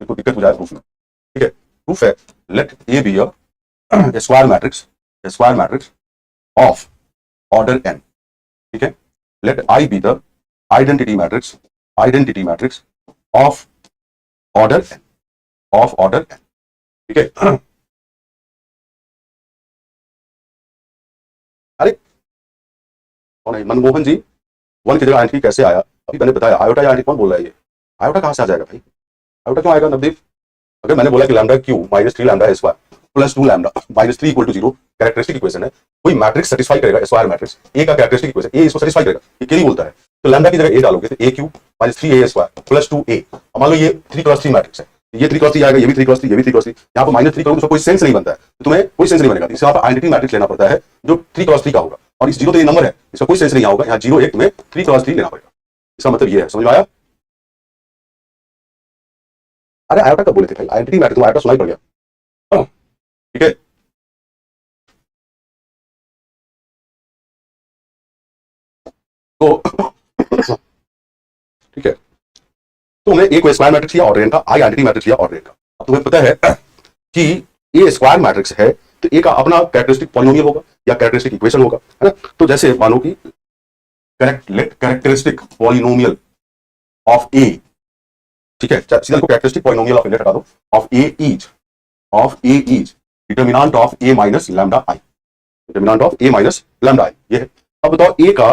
बिल्कुल दिक्कत हो जाए प्रूफ में। ठीक है, प्रूफ है, let A be a square matrix of order n। ठीक है, let I be the identity matrix of order n। ठीक है, अरे कौन है? मनमोहन जी, वन की जगह आइडेंटिटी कैसे आया? अभी मैंने बताया, आयोटा या आइडेंटिटी कौन बोल रहा है? ये आयोटा कहां से आ जाएगा भाई? आयोटा क्यों आएगा नवदीप? अगर मैंने बोला कि lambda cube -3 lambda square plus 2 lambda -3 equal to 0 characteristic equation है, कोई मैट्रिक्स सेटिस्फाई करेगा, स्क्वायर मैट्रिक्स ए का कैरेक्टरिस्टिक इक्वेशन, ए इसको सेटिस्फाई करेगा, ये क्लियरली बोलता है। तो लैम्डा की जगह ए डालोगे तो A Q -3a square plus 2a, मान लो ये 3x3 मैट्रिक्स है, ये 3x3 आएगा, ये भी 3x3, ये भी 3x3, यहाँ पर -3 करोगे तो कोई सेंस नहीं बनता है, तो तुम्हें कोई सेंस नहीं बनेगा, इससे आप आइडेंटिटी मैट्रिक्स लेना पड़ता है जो 3x3 का होगा, और इस 0 तो ये नंबर है, इसका कोई सेंस नहीं होगा, यहाँ 0 1 तुम्हें 3x3 लेना पड़ेगा। इसका मतलब ये है, समझ में आया? अरे आयोटा कब बोले थे भाई? आइडेंटिटी मैट्रिक्स, तो आयोटा सुनाई पड़ गया। ठीक है, तो ठीक है, तो हमने ए को स्क्वायर मैट्रिक्स लिया ऑर्डर n का, आई आइडेंटिटी मैट्रिक्स लिया ऑर्डर n का। अब तुम्हें पता है कि ए स्क्वायर मैट्रिक्स है तो ए का अपना कैरेक्टरिस्टिक पॉलिनोमियल होगा या कैरेक्टरिस्टिक इक्वेशन होगा, है ना? तो जैसे मानो कि कैरेक्टरिस्टिक पॉलिनोमियल ऑफ ए, ठीक है, सीधा को कैरेक्टरिस्टिक पॉलिनोमियल ऑफ ए हटा दो, of A is determinant of A minus lambda I, determinant of A minus lambda I, ये है। अब बताओ ए का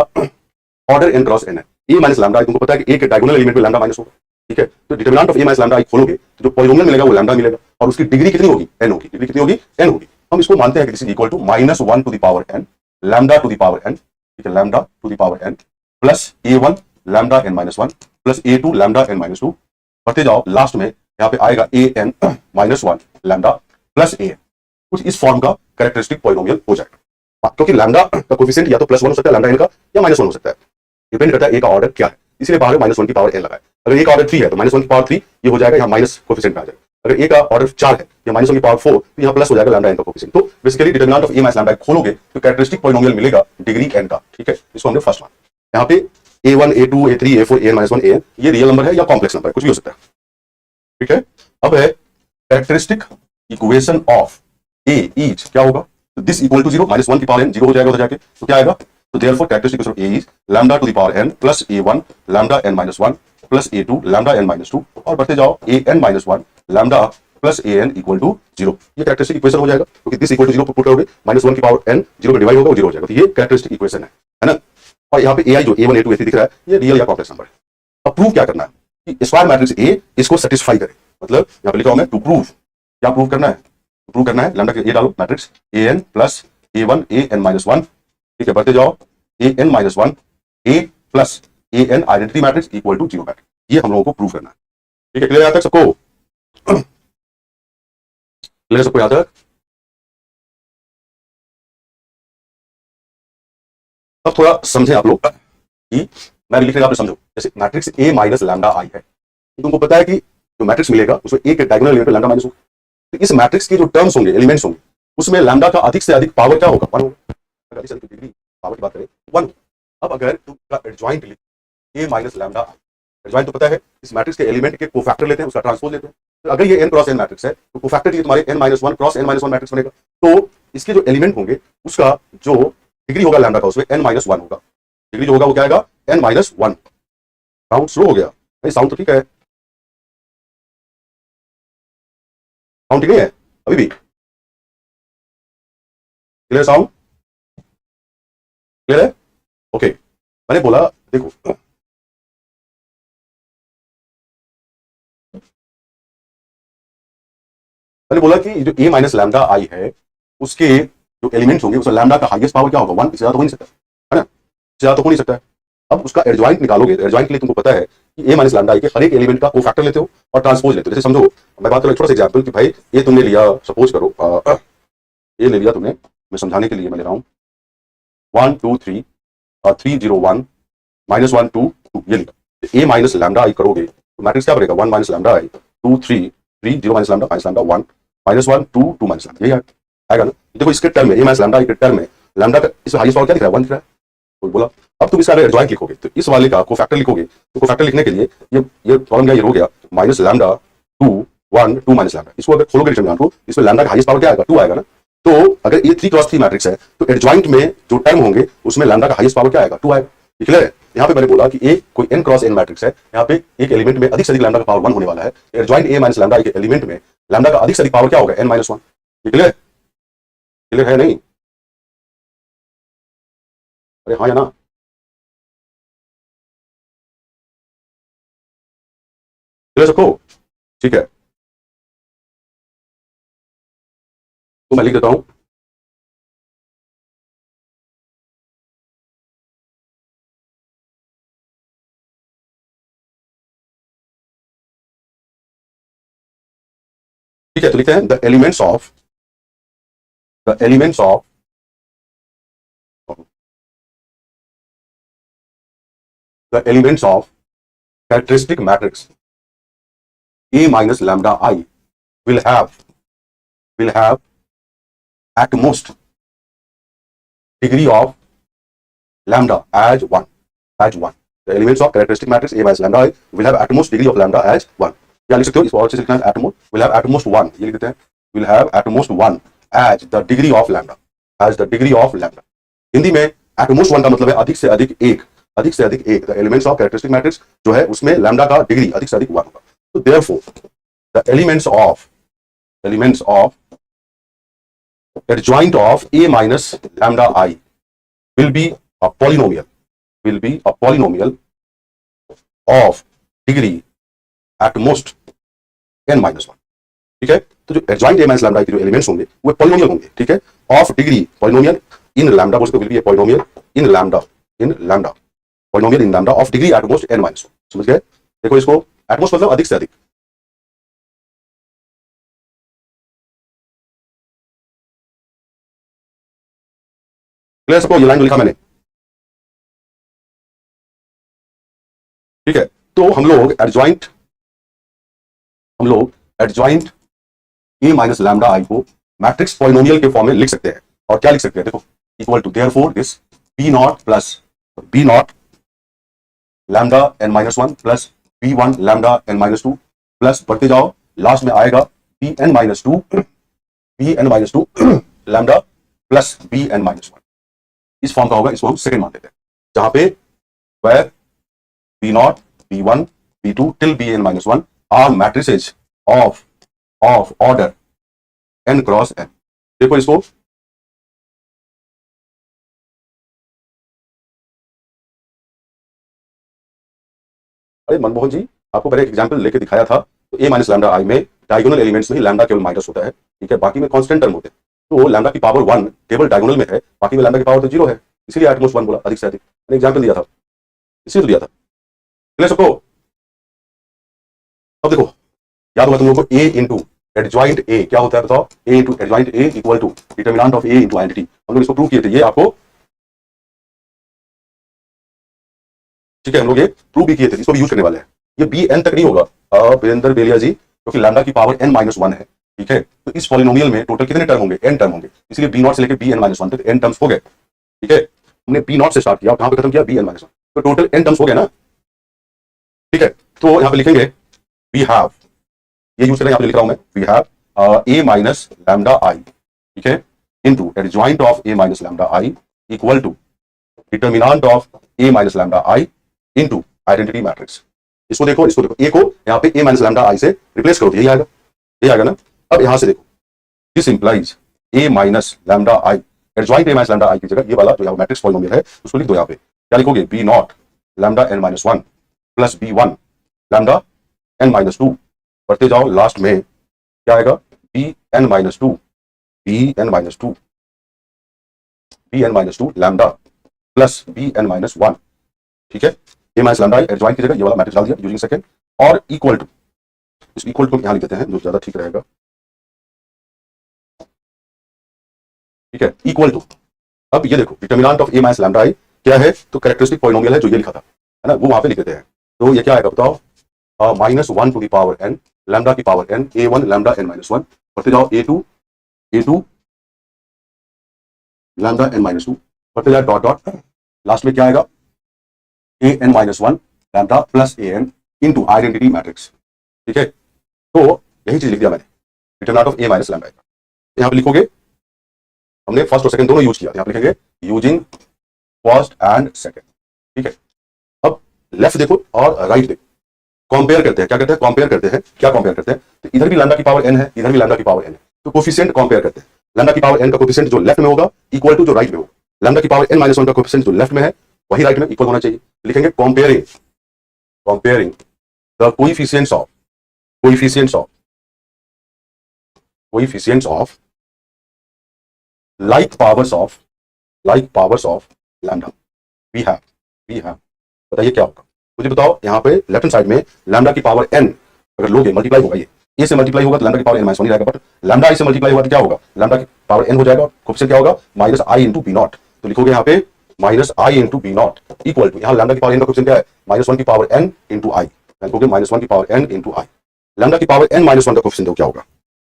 ऑर्डर n क्रॉस n है, ए माइनस लैम्डा आई, तुमको पता है कि ए के डायगोनल एलिमेंट में लैम्डा माइनस होगा, ठीक है? तो determinant of A minus lambda I खोलोगे तो जो पॉलिनोमियल मिलेगा वो लैम्डा मिलेगा, और उसकी डिग्री कितनी होगी? n होगी। डिग्री कितनी होगी? n होगी। हम इसको मानते हैं कि this is equal to -1 to the power n lambda to the power n, ठीक है, lambda to the power n plus a1 lambda n minus 1 plus a2 lambda n minus 2, बढ़ते जाओ, लास्ट में यहाँ पे आएगा an minus 1 lambda plus an, कुछ इस फॉर्म का कैरेक्टरिस्टिक पॉलिनोमियल हो जाएगा, क्योंकि लैम्डा का कोएफिशिएंट या तो +1 हो सकता है लैम्डा n का, या -1 हो सकता है, डिपेंड करता है ए का ऑर्डर क्या है, इसलिए बाहर -1 की पावर n लगाए। अगर ए का ऑर्डर 3 है तो -1 की पावर 3 ये हो जाएगा, यहाँ माइनस कोएफिशिएंट में आ जाएगा। अगर ए का ऑर्डर 4 है या -1 की पावर 4 तो यहाँ प्लस हो जाएगा लैम्डा n का कोएफिशिएंट। तो basically determinant of A minus lambda खोलोगे तो कैरेक्टरिस्टिक पॉलिनोमियल मिलेगा डिग्री n का, ठीक है? इसको हमने फर्स्ट मान, यहाँ पे a1 a2 a3 a4 an -1 an ये रियल नंबर है या कॉम्प्लेक्स नंबर है, कुछ भी हो सकता है, ठीक है? अब है characteristic equation of A is क्या होगा? दिस इक्वल टू 0, -1 की पावर n 0 हो जाएगा उधर जाके, तो क्या आएगा? तो therefore characteristic equation of A is lambda to the power n plus a1 lambda n minus 1 plus a2 lambda n minus 2, और बढ़ते जाओ a n minus 1 lambda plus a n equal to 0, ये कैरेक्टरिस्टिक इक्वेशन हो जाएगा, क्योंकि this equal to 0 put करोगे -1 की power n 0 में डिवाइड होगा वो 0 हो जाएगा, तो ये कैरेक्टरिस्टिक इक्वेशन है ना? और यहाँ पे ai जो a1 a2 a3 दिख रहा है ये रियल या कॉम्प्लेक्स नंबर है। अब प्रूव क्या करना है कि स्क्वायर मैट्रिक्स A इसको सेटिस्फाई करे, मतलब यहाँ पे लिखा हूं मैं टू प्रूव, क्या प्रूव करना है? प्रूव करना है लैम्डा के ए डालो, matrix an plus a1 an minus 1, ठीक है, बढ़ते जाओ an minus 1 a plus an identity matrix equal to 0 matrix, ये हम लोगों को प्रूव करना है, ठीक है? क्लियर यहां तक सबको? क्लियर सबको यहां तक? अब थोड़ा समझे आप लोग कि मैं लिख रहा हूं, आप समझो, जैसे matrix a minus lambda I है, तुमको पता है कि जो मैट्रिक्स मिलेगा उसमें a के डायगोनल एलिमेंट पे लैम्डा माइनस होगा, तो इस मैट्रिक्स के जो टर्म्स होंगे, एलिमेंट्स होंगे, उसमें लैम्डा का अधिक से अधिक पावर क्या होगा? 1 होगा। अगर अधिक से अधिक डिग्री पावर की बात करें 1। अब अगर तुमका एडजॉइंट लिख a माइनस लैम्डा, एडजॉइंट तो पता है इस मैट्रिक्स के एलिमेंट के कोफैक्टर लेते हैं, उसका ट्रांसपोज लेते हैं, तो अगर ये n क्रॉस n मैट्रिक्स है तो कोफैक्टर ये तुम्हारे n-1 क्रॉस n-1 मैट्रिक्स बनेगा, तो इसके जो एलिमेंट होंगे उसका जो डिग्री होगा लैम्डा का उसमें n-1 होगा, डिग्री जो होगा वो क्या आएगा? n-1। साउंड स्लो हो गया भाई, साउंड तो ठीक है, साउंड ठीक नहीं है अभी भी? Clear sound? क्लियर है? ओके, मैंने बोला देखो, मैंने बोला कि जो a माइनस लैम्डा आई है उसके जो एलिमेंट्स होंगे उसका लैम्डा का हाईएस्ट पावर क्या होगा? 1, इससे ज्यादा तो हो नहीं सकता, है ना? इससे ज्यादा तो हो नहीं सकता है। अब उसका एडजॉइंट निकालोगे तो एडजॉइंट के लिए तुमको पता है कि a माइनस लैम्डा आई के हर एक एलिमेंट का कोफैक्टर लेते हो और ट्रांसपोज लेते हो। जैसे समझो, मैं बात कर रहा हूं छोटा सा एग्जांपल कि भाई ये तुमने लिया, सपोज करो ये ले लिया तुमने, मैं समझाने के लिए मैं ले रहा हूं 1 2 3 3 0 1 -1 2 2, ये लिखा, a माइनस लैम्डा आई करोगे तो मैट्रिक्स क्या बनेगा? 1 माइनस लैम्डा आई 2 3 3 0 माइनस लैम्डा 1 -1 2 2 माइनस लैम्डा, यही आएगा ना। देखो इसके टर्म में ए माइनस लैम्डा के टर्म में लैम्डा का इसमें हाईएस्ट पावर क्या दिख रहा है, 1 दिख रहा है। तो बोला अब तुम इसका अगर एडजॉइंट लिखोगे तो इस वाले का कोफैक्टर लिखोगे, तो कोफैक्टर लिखने के लिए ये प्रॉब्लम क्या, ये हो गया माइनस लैम्डा 2 1 2 माइनस लैम्डा। इसको अगर खोलोगे डिटरमिनेंट को, इसमें लैम्डा का हाईएस्ट पावर क्या आएगा, 2 आएगा ना। तो अगर ये 3x3 मैट्रिक्स है तो एडजॉइंट में जो टर्म होंगे उसमें लैम्डा का हाईएस्ट पावर क्या आएगा, 2 आएगा। क्लियर है। यहाँ पे मैंने बोला कि एक कोई n क्रॉस n मैट्रिक्स है, यहाँ पे एक एलिमेंट में अधिक से अधिक लैम्डा का पावर 1 होने वाला है। एडजॉइंट a माइनस लैम्डा के एलिमेंट में लैम्डा का अधिक से अधिक पावर क्या होगा, n माइनस 1। क्लियर, क्लियर है नहीं? अरे हाँ या ना? क्लियर सबको? ठीक है, तो मैं लिख देता हूं ठीक है, तो लिखते हैं the elements of the elements of the elements of characteristic matrix a minus lambda I will have at most degree of lambda as 1 as 1। The elements of characteristic matrix a minus lambda I will have at most degree of lambda as 1। क्या लिख सकते हो, इसको और से लिखना है at most, will have at most 1, ये लिख देते हैं will have at most 1 as the degree of lambda, as the degree of lambda। Hindi में at most 1 का मतलब है अधिक से अधिक एक, अधिक से अधिक एक। The elements of characteristic matrix जो है उसमें लैम्डा का डिग्री अधिक से अधिक 1 होगा। तो therefore the elements of adjoint of a minus lambda I will be a polynomial of degree at most n minus 1। ठीक है, तो जो adjoint a minus lambda I के जो एलिमेंट्स होंगे वो पॉलिनोमियल होंगे। ठीक है, of degree polynomial in lambda, बोल सकते हो, will be a polynomial in lambda polynomial in lambda of degree at most n minus 1। समझ गए? देखो इसको एट मोस्ट मतलब अधिक से अधिक। क्लियर सबको? ये लाइन जो लिखा मैंने, ठीक है। तो हम लोग एडजॉइंट ए माइनस लैम्डा आई को मैट्रिक्स पॉलिनोमियल के फॉर्म में लिख सकते हैं। और क्या लिख सकते हैं, देखो equal to therefore this b naught plus b naught lambda n minus 1 plus b1 lambda n minus 2 plus बढ़ते जाओ, लास्ट में आएगा bn minus 2 lambda plus bn minus 1। इस फॉर्म का होगा, इसको हम सेकंड मान लेते हैं, जहां पे where b0 b1 b2 till bn minus 1 are matrices of order n cross n। देखो इसको, अरे मनमोहन जी आपको पहले एक एग्जांपल लेके दिखाया था। तो a माइनस लैम्डा आई में डायगोनल एलिमेंट्स में ही लैम्डा केवल माइनस होता है। ठीक है, बाकी में कांस्टेंट टर्म होते हैं। तो लैम्डा की पावर 1 केवल डायगोनल में है, बाकी में लैम्डा की पावर तो 0 है, इसीलिए एट मोस्ट 1 बोला, अधिक से अधिक। मैंने एग्जांपल दिया था, इसीलिए दिया था। क्लियर सबको? अब देखो याद होगा तुम लोग को a इंटू एडजॉइंट a क्या होता है बताओ, a into adjoint a equal to determinant of a into identity. हम लोग इसको प्रूव किए थे, ये आपको, ठीक है, हम लोग ये प्रूव भी किए थे, इसको भी यूज करने वाले हैं। ये bn तक नहीं होगा वीरेंद्र बेलिया जी, क्योंकि लैम्डा की पावर n माइनस 1 है। ठीक है, तो इस पॉलिनोमियल में टोटल कितने टर्म होंगे, n टर्म होंगे, इसलिए b0 से लेकर bn माइनस 1 तक n टर्म्स हो गए। ठीक है, हमने b0 से स्टार्ट किया और कहां पे खत्म किया, bn माइनस 1, तो टोटल n टर्म्स हो गए ना। ठीक है, तो यहां पे लिखेंगे वी हैव, ये यूज करें, यहां पे लिख रहा हूं मैं, we have a minus lambda I, ठीक है, into adjoint of a minus lambda I equal to determinant of a minus lambda I into identity matrix. इसको देखो, इसको देखो, a को यहां पे a माइनस लैम्डा आई से रिप्लेस करो, यही आएगा, ये आएगा ना। अब यहां से देखो, this implies a minus lambda I, adjoint a minus lambda I की जगह ये वाला जो मैट्रिक्स पॉलिनोमियल है उसको लिख दो। यहां पे क्या लिखोगे, b not lambda n minus 1 plus b1 lambda n minus 2, बढ़ते जाओ, लास्ट में क्या आएगा, bn minus 2 lambda plus bn minus 1। ठीक है, a माइनस लैम्डा एडजॉइंट की जगह ये वाला मैट्रिक्स डाल दिया यूजिंग सेकंड, और इक्वल टू, इस इक्वल टू यहां लिख देते हैं जो ज्यादा ठीक रहेगा। ठीक है, इक्वल टू, अब ये देखो determinant of a minus lambda I क्या है, तो कैरेक्टरिस्टिक पॉलिनोमियल है जो ये लिखा था, है ना, वो वहां पे लिख देते हैं। तो ये क्या आएगा बताओ, -1 to the power n lambda की power n a1 lambda n minus 1 बढ़ते जाओ A two lambda n minus two, बढ़ते जाओ डॉट डॉट, लास्ट में क्या आएगा A n minus one lambda plus A n into identity matrix. ठीक है, तो यही चीज लिख दिया मैंने, determinant of A minus lambda. यहाँ पे लिखोगे, हमने फर्स्ट और सेकंड दोनों यूज किया, यहाँ पे लिखेंगे यूजिंग फर्स्ट एंड सेकंड। ठीक है, अब लेफ्ट देखो और राइट देखो, कंपेयर करते हैं। क्या करते हैं? कंपेयर करते हैं। क्या कंपेयर करते हैं? तो इधर भी लैम्डा की पावर एन है, इधर भी लैम्डा की पावर एन है, तो कोफिशिएंट कंपेयर करते हैं। लैम्डा की पावर एन का कोफिशिएंट जो लेफ्ट में होगा इक्वल टू जो राइट में होगा, लैम्डा की पावर एन माइनस वन का कोफिशिएंट जो लेफ्ट में है वही राइट में इक्वल होना चाहिए। लिखेंगे comparing comparing the coefficients of coefficients of coefficients of like powers of lambda we have। बताइए क्या होगा, मुझे बताओ। यहाँ पे लेफ्ट हैंड साइड में लैम्डा की पावर n अगर लोगे मल्टीप्लाई होगा, ये ए से मल्टीप्लाई होगा तो लैम्डा की पावर n माइनस वन ही रहेगा, बट लैम्डा आई से मल्टीप्लाई होगा तो क्या होगा, लैम्डा की पावर n हो जाएगा, कोएफिशिएंट क्या होगा minus I into B naught. तो लिखोगे यहाँ पे minus I into B naught equal to, यहाँ लैम्डा की पावर n का कोएफिशिएंट क्या है माइनस वन की पावर n इंटू आई, लिखोगे माइनस वन की power n into I. Lambda की पावर n माइनस वन का कोएफिशिएंट क्या होगा,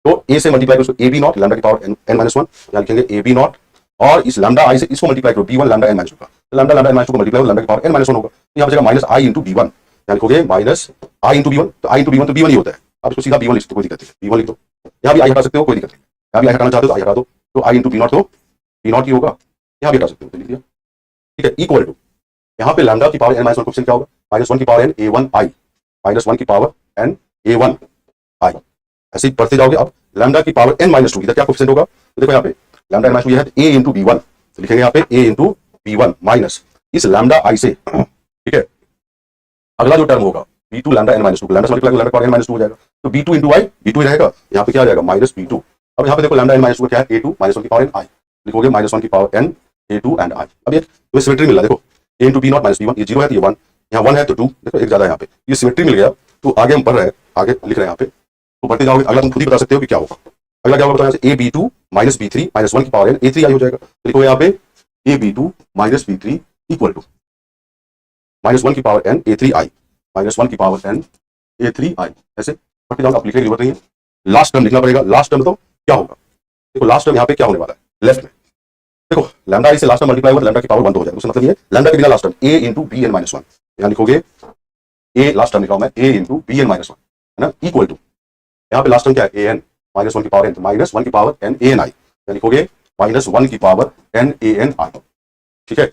तो ए से मल्टीप्लाई करो ए बी नॉट लैम्डा की पावर n माइनस वन, यहाँ लिखेंगे ए बी नॉट, और इस लैम्डा आई से इसको मल्टीप्लाई करो b one lambda n minus two का, लैम्डा एन माइनस टू को मल्टीप्लाई करो लैम्डा की पावर एन माइनस वन होगा, तो यहाँ बचेगा minus I into B one, यहाँ लिखोगे minus I into B one, तो आई इंटू बी वन तो बी वन ही होता है, आप इसको सीधा बी वन लिख सकते हो, कोई दिक्कत नहीं, बी वन लिख दो। यहाँ भी आई हटा सकते हो, कोई दिक्कत नहीं, यहाँ भी आई हटाना चाहते हो तो आई हटा दो, तो आई इंटू बी नॉट तो बी नॉट ही होगा, यहाँ भी हटा सकते हो, तो लिख दिया। ठीक है, इक्वल टू, यहाँ पे लैम्डा की power n minus one question क्या होगा माइनस वन की power n a one I, minus one की power n a one I, ऐसे ही पढ़ते जाओगे। अब लैम्डा की पावर एन माइनस टू, इधर क्या क्वेश्चन होगा, तो देखो यहाँ पे लैम्डा एन माइनस टू है ए इंटू बी वन, तो लिखेंगे यहाँ पे A into B one minus इस लैम्डा आई से। ठीक है, अगला जो टर्म होगा B two lambda n minus two, lambda multiply lambda power n minus two हो जाएगा, तो B two into I, B two ही रहेगा, यहाँ पे क्या आ जाएगा माइनस बी टू। अब यहाँ पे देखो लैम्डा एन माइनस टू क्या है ए टू माइनस वन की पावर एन आई, लिखोगे माइनस वन की power n A two and I. अब ये तुम्हें सिमेट्री मिला, देखो A into B naught minus B one, ये जीरो है तो ये वन, यहाँ वन है तो टू, देखो एक ज्यादा है यहाँ पे, ये सिमेट्री मिल गया। तो आगे हम पढ़ रहे हैं, आगे लिख रहे हैं यहाँ पे, तो बढ़ते जाओगे, अगला तुम खुद ही बता सकते हो कि क्या होगा। अगला क्या होगा, बताओ A B two minus B three minus one की power n A three I हो जाएगा, तो लिखो यहाँ पे A B two minus B three equal to minus one की power n A three I, minus one की power n A three I, ऐसे बढ़ते जाओगे, आप लिखने की जरूरत नहीं है, लास्ट टर्म लिखना पड़ेगा। लास्ट टर्म तो क्या होगा, देखो लास्ट टर्म यहाँ पे क्या होने वाला है, लेफ्ट में देखो लैम्डा आई से लास्ट टर्म मल्टीप्लाई हुआ लैम्डा की पावर वन तो हो जाएगा, उसका मतलब ये लैम्डा के बिना last term A into B n minus one, यहाँ लिखोगे ए लास्ट टर्म लिखा हूं मैं A into B n minus one, है ना, इक्वल टू यहाँ पे लास्ट टर्म क्या है ए एन माइनस वन की पावर एन, माइनस वन की पावर एन ए एन आई, यहाँ लिखोगे माइनस वन की पावर एन ए एन आई। ठीक है,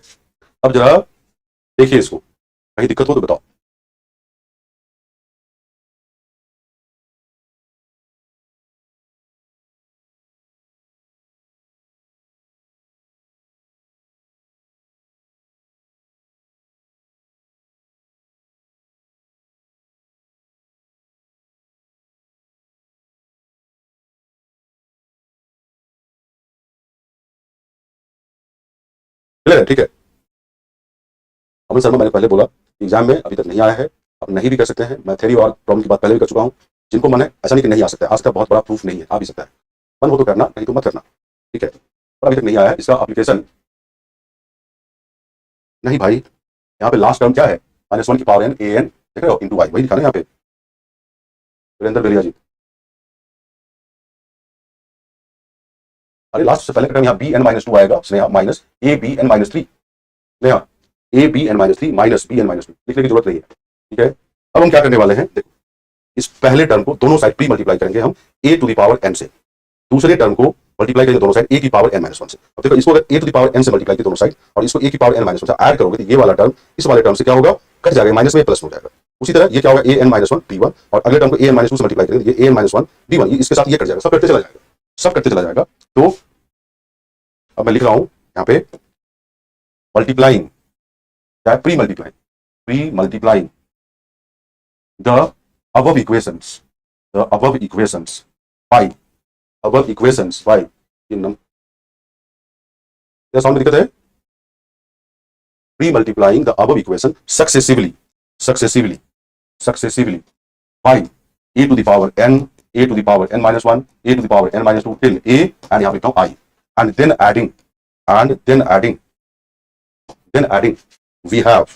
अब जरा देखिए इसको, कहीं दिक्कत हो तो बताओ। क्लियर है? ठीक है, अमन शर्मा, मैंने पहले बोला एग्जाम में अभी तक नहीं आया है, अब नहीं भी कर सकते हैं, मैं थ्योरी और प्रॉब्लम की बात पहले भी कर चुका हूँ, जिनको मन है ऐसा नहीं कि नहीं आ सकता है, आज का बहुत बड़ा प्रूफ नहीं है, आ भी सकता है, मन हो तो करना, नहीं तो मत करना। ठीक है, पर अभी तक नहीं आया है इसका एप्लीकेशन, नहीं भाई, यहाँ पे लास्ट टर्म क्या है माइनस वन की पावर एन ए एन, देख रहे हो इंटू वाई, वही लिखा ना यहाँ पे, वीरेंद्र बेलिया जी, अरे लास्ट से पहले का टर्म यहाँ बी एन माइनस टू आएगा, Sneha minus a b n minus three, Sneha a b n minus three minus b n minus two, लिखने की जरूरत नहीं है। ठीक है, अब हम क्या करने वाले हैं, देखो इस पहले टर्म को दोनों साइड प्री मल्टीप्लाई करेंगे हम ए टू द पावर एन से, दूसरे टर्म को मल्टीप्लाई करेंगे दोनों साइड ए की पावर एन माइनस वन से। अब देखो इसको अगर ए टू द पावर एन से मल्टीप्लाई किया दोनों साइड और इसको ए की पावर एन माइनस वन से ऐड करोगे तो ये वाला टर्म इस वाले टर्म से क्या होगा, कट जाएगा, माइनस में प्लस हो जाएगा। उसी तरह ये क्या होगा A n minus one B one, और अगले टर्म को ए एन माइनस टू से मल्टीप्लाई करेंगे, ये A n minus one B one, इसके साथ ये कट जाएगा, सब कटते चला जाएगा, सब कटते चला जाएगा। तो अब मैं लिख रहा हूं यहाँ पे मल्टीप्लाइंग, क्या है, pre multiplying the above equations by in क्या साउंड में दिक्कत है, pre multiplying the above equation successively by a to the power n, a to the power n minus 1, a to the power n minus 2 till a, and यहाँ लिखता हूँ I, and then adding we have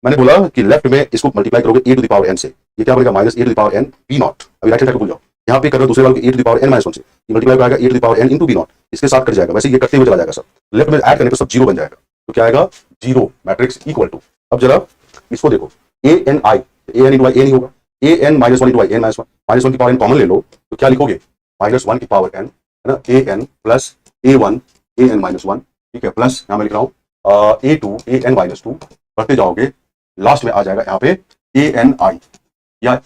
मैंने बोला कि left में इसको multiply करोगे a to the power n से, ये क्या बनेगा minus a to the power n b not, अभी राइट हैंड साइड को भूल जाओ, यहाँ पे कर रहे हो दूसरे वाले A to the power n minus one से, मल्टीप्लाई हो आएगा A to the power n into B naught, इसके साथ कट जाएगा, वैसे ये कटते हुए चला जाएगा सब, लेफ्ट में ऐड करने पर सब जीरो बन जाएगा, तो क्या आएगा जीरो मैट्रिक्स इक्वल टू। अब जरा इसको देखो, A n I, A n into I A नहीं होगा, A n minus one into I n minus one की पावर एन कॉमन ले लो तो क्या लिखोगे माइनस वन की पावर एन है ना, A n plus A one A n minus one, ठीक है, प्लस यहाँ मैं लिख रहा हूँ A two A n minus two, बढ़ते जाओगे लास्ट में आ जाएगा यहाँ पे ए एन आई, या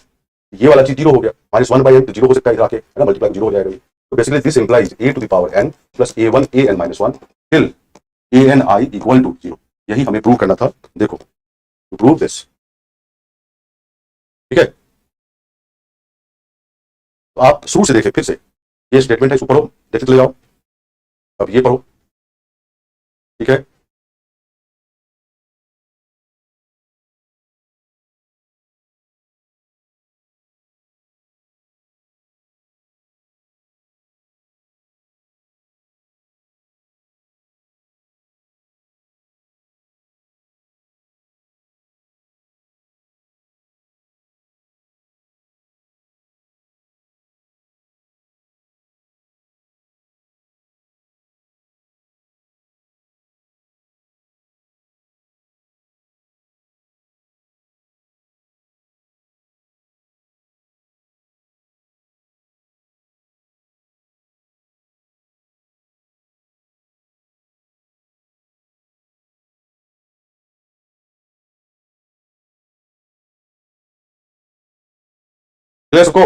ये वाला चीज जीरो हो गया, माइनस वन बाई एन तो जीरो हो सकता है है ना, मल्टीप्लाई जीरो हो जाएगा ये, तो basically this implies a to the power n plus A one A n minus one till a n I equal to zero, यही हमें प्रूव करना था। देखो प्रूव दिस, ठीक है, तो आप शुरू से देखें फिर से, ये स्टेटमेंट है, इसको पढ़ो, देखते चले जाओ, अब ये पढ़ो, ठीक है, तो इसको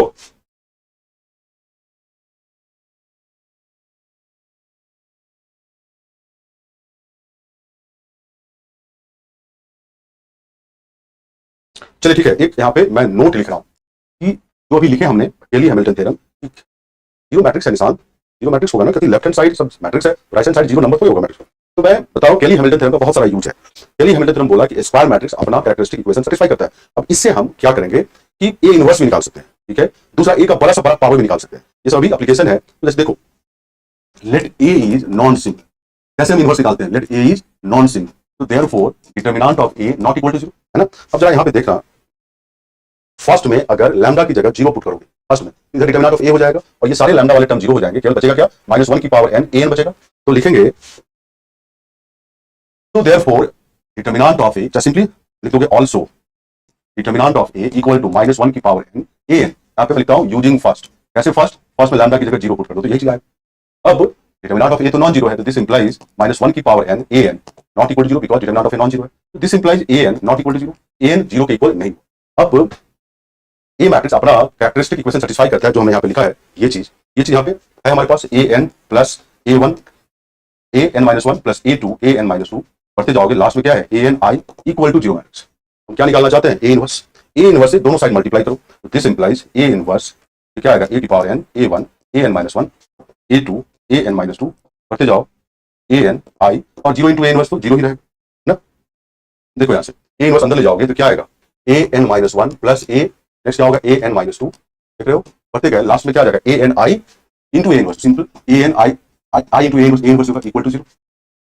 चलिए ठीक है, एक यहाँ पे मैं नोट लिख रहा हूं कि जो अभी लिखे हमने केली हैमिल्टन थ्योरम, जीरो मैट्रिक्स है निशान, जीरो मैट्रिक्स होगा ना, क्योंकि लेफ्ट हैंड साइड सब मैट्रिक्स है, right hand side zero number थोड़ी होगा मैट्रिक्स। तो मैं बताओ केली हैमिल्टन थ्योरम का बहुत सारा यूज है। केली हैमिल्टन थ्योरम बोला कि स्क्वायर मैट्रिक्स अपना कैरेक्टरिस्टिक इक्वेशन सेटिस्फाई करता है। अब इससे हम क्या करेंगे कि ए इनवर्स भी निकाल सकते हैं, ठीक है, दूसरा ए का बड़ा सा बड़ा पावर भी निकाल सकते हैं, ये सब अभी एप्लीकेशन है। तो जैसे देखो, let A is non singular, कैसे हम इनवर्स निकालते हैं, let A is non singular, तो therefore determinant of A not equal to zero, है ना। अब जरा यहाँ पे देखना, फर्स्ट में अगर लैम्डा की जगह जीरो पुट करोगे फर्स्ट में, इधर डिटरमिनेंट ऑफ ए हो जाएगा और ये सारे लैम्डा वाले टर्म जीरो हो जाएंगे, केवल बचेगा क्या माइनस वन की पावर एन ए एन बचेगा। तो लिखेंगे तो therefore determinant of a, just simply लिख दोगे also determinant of A equal to minus one की पावर एन ए एन। यहाँ पे मैं लिखता हूँ यूजिंग फर्स्ट, कैसे फर्स्ट में लैम्डा की जगह जीरो पुट कर दो तो यही चीज आएगा। अब डिटरमिनेंट ऑफ ए तो नॉन जीरो है, तो दिस इंप्लाइज माइनस वन की power n a n not equal to zero, because determinant of a non zero है, तो this implies a n not equal to zero, a n zero के equal नहीं। अब a matrix अपना characteristic equation satisfy करता है, जो हमने यहाँ पे लिखा है, ये चीज यहाँ पे है हमारे पास, A n plus A one A n minus one plus A two A n minus two, बढ़ते जाओगे लास्ट में क्या है A n I equal to zero matrix. हम क्या निकालना चाहते हैं ए इनवर्स, ए इनवर्स से दोनों साइड मल्टीप्लाई करो, दिस इंप्लाइज ए इनवर्स क्या आएगा ए की power n a one A n minus one a two A n minus two, बढ़ते जाओ ए एन आई और जीरो इंटू ए इनवर्स तो जीरो ही रहेगा ना। देखो यहाँ से ए इनवर्स अंदर ले जाओगे तो क्या आएगा A n minus one plus A, next क्या होगा ए एन माइनस टू, देख रहे हो, बढ़ते गए लास्ट में क्या आ जाएगा A n I into A inverse, simple A n I I into A inverse equal to zero.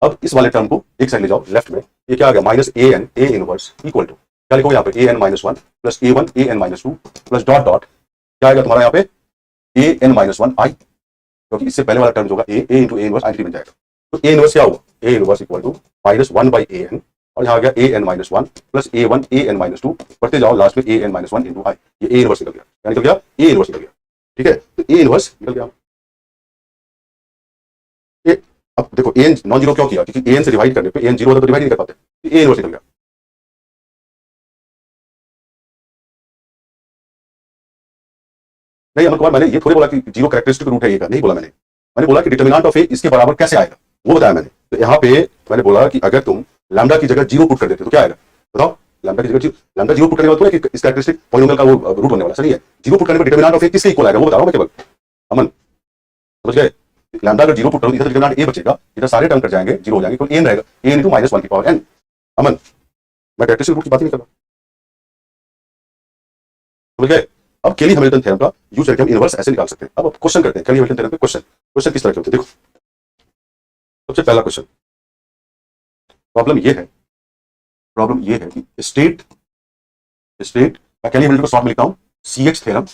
अब इस वाले टर्म को एक साइड ले जाओ लेफ्ट में, ये क्या आ गया minus A n A inverse equal to क्या लिखोगे यहाँ पे A n minus one plus A one A n minus two plus dot dot क्या आएगा तुम्हारा यहाँ पे A n minus one I, क्योंकि इससे पहले वाला टर्म होगा ए इंटू ए इनवर्स आई बन जाएगा। तो ए इनवर्स क्या होगा a inverse equal to minus one by a n और यहाँ आ गया a n minus one plus A one A n minus two, बढ़ते जाओ लास्ट में a n minus one into I, ये ए इनवर्स निकल गया, क्या निकल गया ए इनवर्स निकल गया, ठीक है, तो ए इनवर्स निकल गया। अब देखो ए एन नॉन जीरो क्यों किया, क्योंकि ए एन से डिवाइड करने पे ए एन जीरो होता तो डिवाइड नहीं कर पाते, ए इनवर्स निकल गया। नहीं अमन कुमार, मैंने ये थोड़ी बोला कि जीरो कैरेक्टरिस्टिक रूट है ये का, नहीं बोला मैंने बोला कि डिटरमिनेंट ऑफ ए इसके बराबर कैसे आएगा वो बताया मैंने। तो यहाँ पे मैंने बोला कि अगर तुम लैम्डा की जगह जीरो पुट कर देते तो क्या आएगा बताओ, लैम्डा की जगह लैम्डा जीरो पुट करने वाला तो है कि इस कैरेक्टरिस्टिक पॉलिनोमियल का वो रूट होने वाला सही है, जीरो पुट करने पर डिटरमिनेंट ऑफ ए किसके इक्वल आएगा वो बता रहा हूं मैं केवल, अमन समझ गए। लैम्डा अगर जीरो पुट करो इधर डिटरमिनेंट ए बचेगा, इधर सारे टर्म कट जाएंगे जीरो हो जाएंगे, तो एन रहेगा ए इंटू माइनस वन की पावर एन। अमन मैं कैरेक्टरिस्टिक रूट की बात नहीं कर रहा, समझ गए। अब केली हैमिल्टन थ्योरम का यूज करके हम इनवर्स ऐसे निकाल सकते हैं। अब क्वेश्चन करते हैं केली हैमिल्टन थ्योरम पे, क्वेश्चन किस तरह के होते हैं देखो। सबसे पहला क्वेश्चन, प्रॉब्लम ये है कि स्टेट मैं केली हैमिल्टन को शॉर्ट में लिखता हूं CH theorem,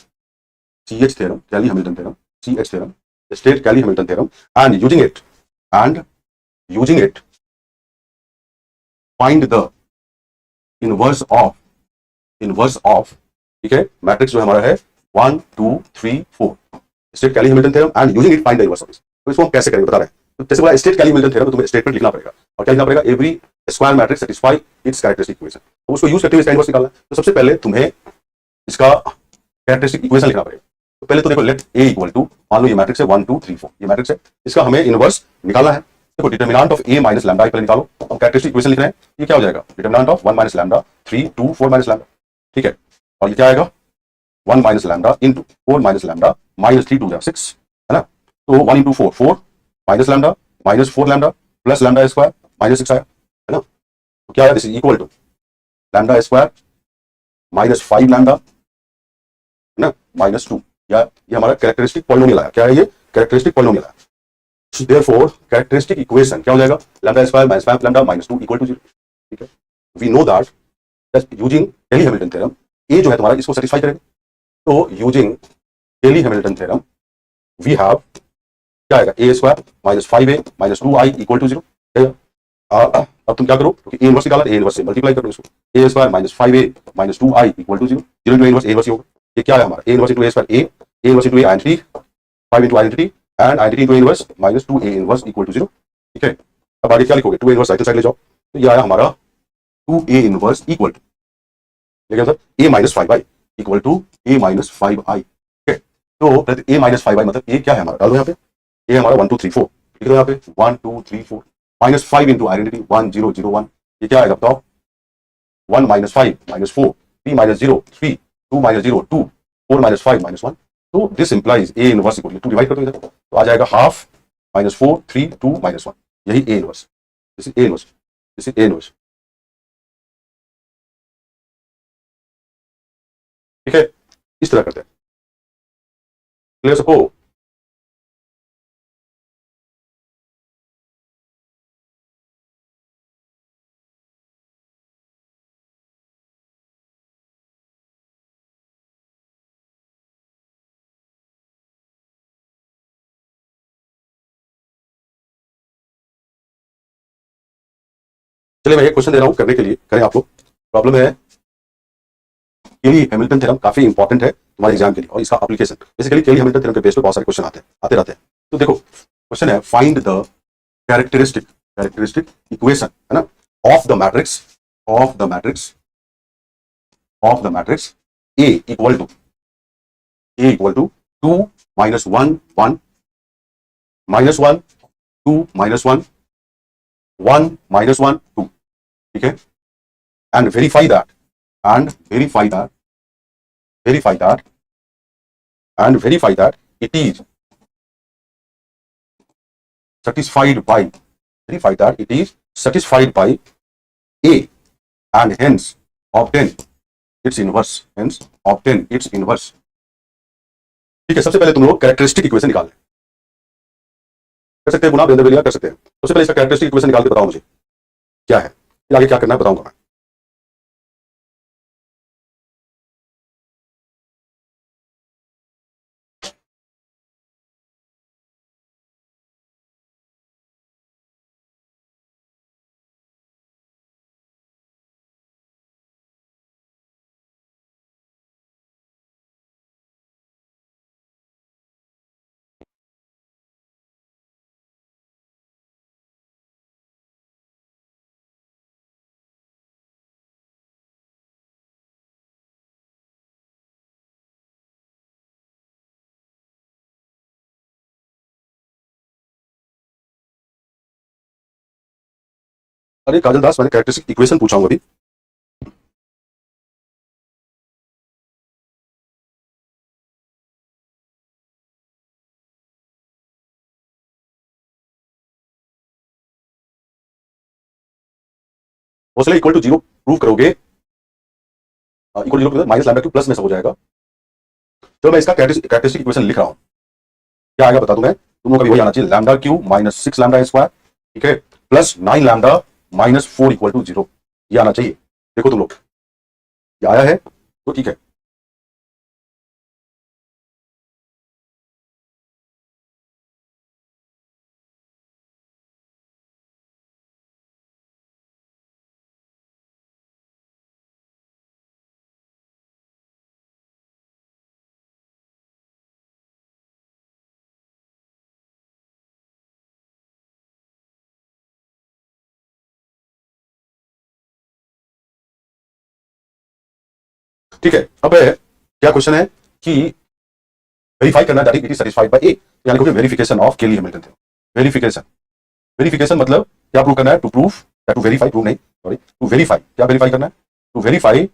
CH theorem, Cayley-Hamilton theorem, CH theorem, state Cayley-Hamilton theorem, and using it, find the inverse of ठीक है, मैट्रिक्स जो हमारा है 1 2 3 4, state Cayley Hamilton theorem and using it find the inverse of this. तो इसको हम कैसे करेंगे बता रहे हैं। तो जैसे बोला स्टेट कैली-हैमिल्टन थ्योरम, तो तुम्हें स्टेटमेंट लिखना पड़ेगा और क्या लिखना पड़ेगा, every square matrix satisfy it's characteristic equation. तो उसको यूज करते हुए इसका इनवर्स निकालना है। तो सबसे पहले तुम्हें इसका कैरेक्टरिस्टिक इक्वेशन लिखना पड़ेगा। तो पहले तो देखो लेट ए इक्वल टू, मान लो ये मैट्रिक्स है 1 2 3 4, ये मैट्रिक्स है, इसका हमें इनवर्स निकालना है। देखो determinant of A minus lambda पहले निकालो। हम कैरेक्टरिस्टिक इक्वेशन लिख रहे हैं, ये क्या हो जाएगा, determinant of 1 minus lambda 3 2 4 minus lambda, ठीक है। और ये क्या आएगा 1 minus lambda into 4 minus lambda minus 3 2 6, है ना। तो 1 into 4 4 minus lambda minus 4 lambda plus lambda square minus 6 आया, है ना। तो क्या आया, this is equal to lambda square minus 5 lambda, है ना, माइनस 2। या ये हमारा कैरेक्टरिस्टिक पॉलिनोमियल आया। क्या है ये, कैरेक्टरिस्टिक पॉलिनोमियल आया। Therefore कैरेक्टरिस्टिक इक्वेशन क्या हो जाएगा, lambda square minus 5 lambda minus 2 equal to 0, ठीक है। We know that using Cayley Hamilton theorem A जो है तुम्हारा इसको सेटिस्फाई करेगा। तो using Cayley Hamilton theorem we have क्या आएगा, A square minus 5a minus 2i equal to 0। अब तुम क्या करो, क्योंकि ए इनवर्स निकाला, ए इनवर्स से मल्टीप्लाई करो इसको, A square minus 5a minus 2i equal to 0, 0 into A inverse होगा। ये क्या है हमारा, A inverse into A square A inverse into A identity 5 into identity and identity into A inverse minus 2a inverse equal to 0, ठीक है। अब आगे क्या लिखोगे, 2a इनवर्स राइट साइड ले जाओ, तो ये आया हमारा 2a इनवर्स इक्वल टू, देखिए sir, a minus 5i equal to a minus 5i, ठीक है। तो a माइनस 5i मतलब a क्या है हमारा, डाल दो यहाँ पे, a हमारा 1 2 3 4, लिख दो यहाँ पे 1 2 3 4 माइनस 5 इंटू आइडेंटिटी 1 0 0 1, ये क्या आएगा बताओ, 1 minus 5 minus 4 3 minus 0 3 2 minus 0 2 4 minus 5 minus 1। तो this implies a inverse equal to, divide कर दो इधर, तो आ जाएगा हाफ माइनस 4 3 2 माइनस 1, यही a inverse, this is a inverse, this is a inverse, ठीक है। इस तरह करते हैं, क्लियर सबको। चलिए मैं एक क्वेश्चन दे रहा हूं करने के लिए, करें आप लोग। प्रॉब्लम है कैली-हैमिल्टन थ्योरम, काफी इंपॉर्टेंट है तुम्हारे एग्जाम के लिए और इसका एप्लीकेशन। बेसिकली कैली-हैमिल्टन थ्योरम के बेस पे बहुत सारे क्वेश्चन आते रहते हैं। तो देखो क्वेश्चन है, फाइंड द कैरेक्टरिस्टिक इक्वेशन, है ना, of the matrix a equal to 2 minus 1 1 minus 1 2 minus 1 1 minus 1 2, ठीक है। And verify that it is satisfied by A and hence obtain its inverse, ठीक है। सबसे पहले तुम लोग कैरेक्टरिस्टिक इक्वेशन निकाल लें, कर सकते हैं गुना बेंदर कर सकते हैं। सबसे पहले इसका कैरेक्टरिस्टिक इक्वेशन निकाल के बताओ मुझे क्या है, फिर आगे क्या करना है बताऊंगा मैं। अरे काजल दास, मैंने कैरेक्टरिस्टिक इक्वेशन पूछा हूं अभी। उसले इक्वल टू 0 प्रूव करोगे, equal to 0 minus lambda cube plus में सब हो जाएगा। तो मैं इसका कैरेक्टरिस्टिक इक्वेशन लिख रहा हूं, क्या आएगा बता दूं मैं, तुम लोग का भी वही आना चाहिए, lambda cube minus 6 lambda square, ठीक है, plus 9 lambda minus 4 equal to 0, ये आना चाहिए। देखो तुम लोग ये आया है तो ठीक है। ठीक है, अब क्या क्वेश्चन है कि वेरीफाई करना that it is satisfied by A, यानी कि verification of Cayley Hamilton theorem. Verification, verification मतलब क्या प्रूव करना है? टू प्रूव या टू वेरीफाई, प्रूव नहीं सॉरी, टू वेरीफाई। क्या वेरीफाई करना है? To verify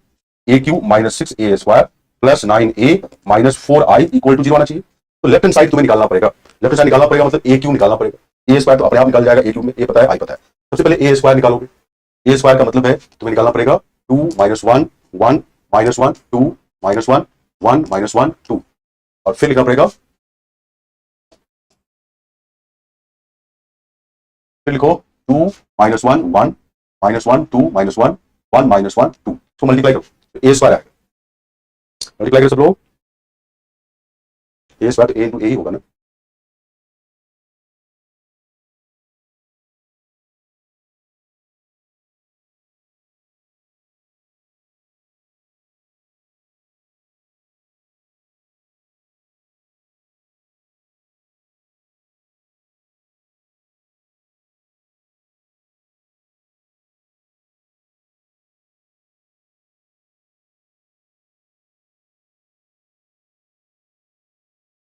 A cube minus 6 A square plus 9 A minus 4 I equal to 0 आना चाहिए। तो लेफ्ट हैंड साइड तुम्हें निकालना पड़ेगा, लेफ्ट हैंड साइड निकालना पड़ेगा मतलब ए क्यू निकालना पड़ेगा। ए स्क्वायर तो अपने आप निकाल जाएगा, ए क्यू में ए पता है आई पता है। सबसे पहले ए स्क्वायर निकालोगे। ए स्क्वायर का मतलब है तुम्हें निकालना पड़ेगा 2 माइनस 1 1 माइनस 1 2 माइनस 1 1 माइनस 1 2, और फिर लिखना पड़ेगा, फिर लिखो 2 माइनस 1 1 माइनस 1 2 माइनस 1 1 माइनस 1 2, तो मल्टीप्लाई करो, ए स्क्वायर आएगा। मल्टीप्लाई करो सब लोग, ए स्क्वायर तो ए इंटू ए ही होगा ना।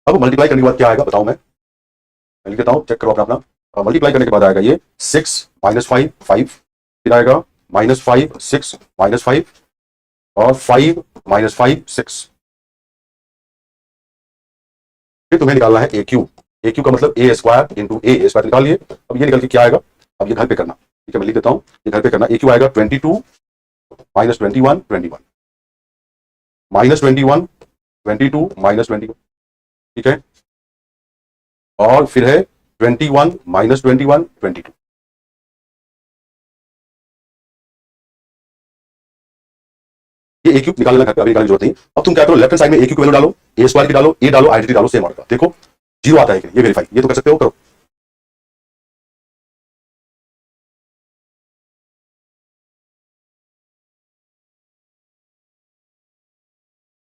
अब मल्टीप्लाई करने के बाद क्या आएगा बताओ, मैं लिख देता हूं, चेक करो अपना अपना। मल्टीप्लाई करने के बाद आएगा ये 6 माइनस 5 5, फिर आएगा माइनस 5 6 माइनस 5 और 5 माइनस 5 6। फिर तुम्हें निकालना है ए क्यू। ए क्यू का मतलब ए स्क्वायर इंटू ए स्क्वायर निकाल लिए। अब ये निकल के क्या आएगा, अब ये घर पे करना, ठीक है मैं लिख देता हूं, ये घर पे करना। ए क्यू आएगा 22 माइनस 21 21 माइनस 21 22 माइनस 21, ठीक है, और फिर है 21 माइनस 21 22। ये ए क्यूब निकालना घर पे, अभी निकालने की जरूरत नहीं। अब तुम क्या करो, लेफ्ट हैंड साइड में ए क्यू की वैल्यू डालो, ए स्क्वायर की डालो, ए डालो, आइडेंटिटी डालो, सेम ऑर्डर का। देखो जीरो आता है कि ये वेरीफाई, ये तो कर सकते हो, करो।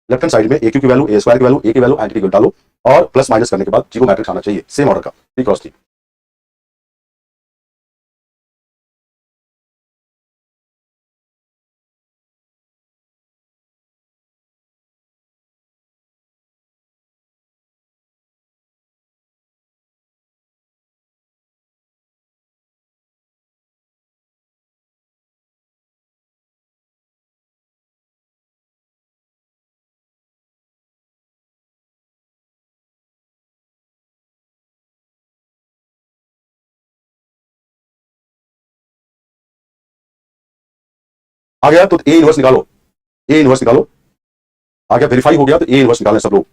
लेफ्ट हैंड साइड में ए क्यू की वैल्यू, ए स्क्वायर की वैल्यू, ए की वैल्यू, आइडेंटिटी की डालो, और प्लस माइनस करने के बाद जीरो मैट्रिक्स आना चाहिए, सेम ऑर्डर का, थ्री क्रॉस थ्री। आ गया तो ए इनवर्स निकालो, ए इनवर्स निकालो। आ गया, वेरीफाई हो गया तो ए इनवर्स निकालना सब लोग।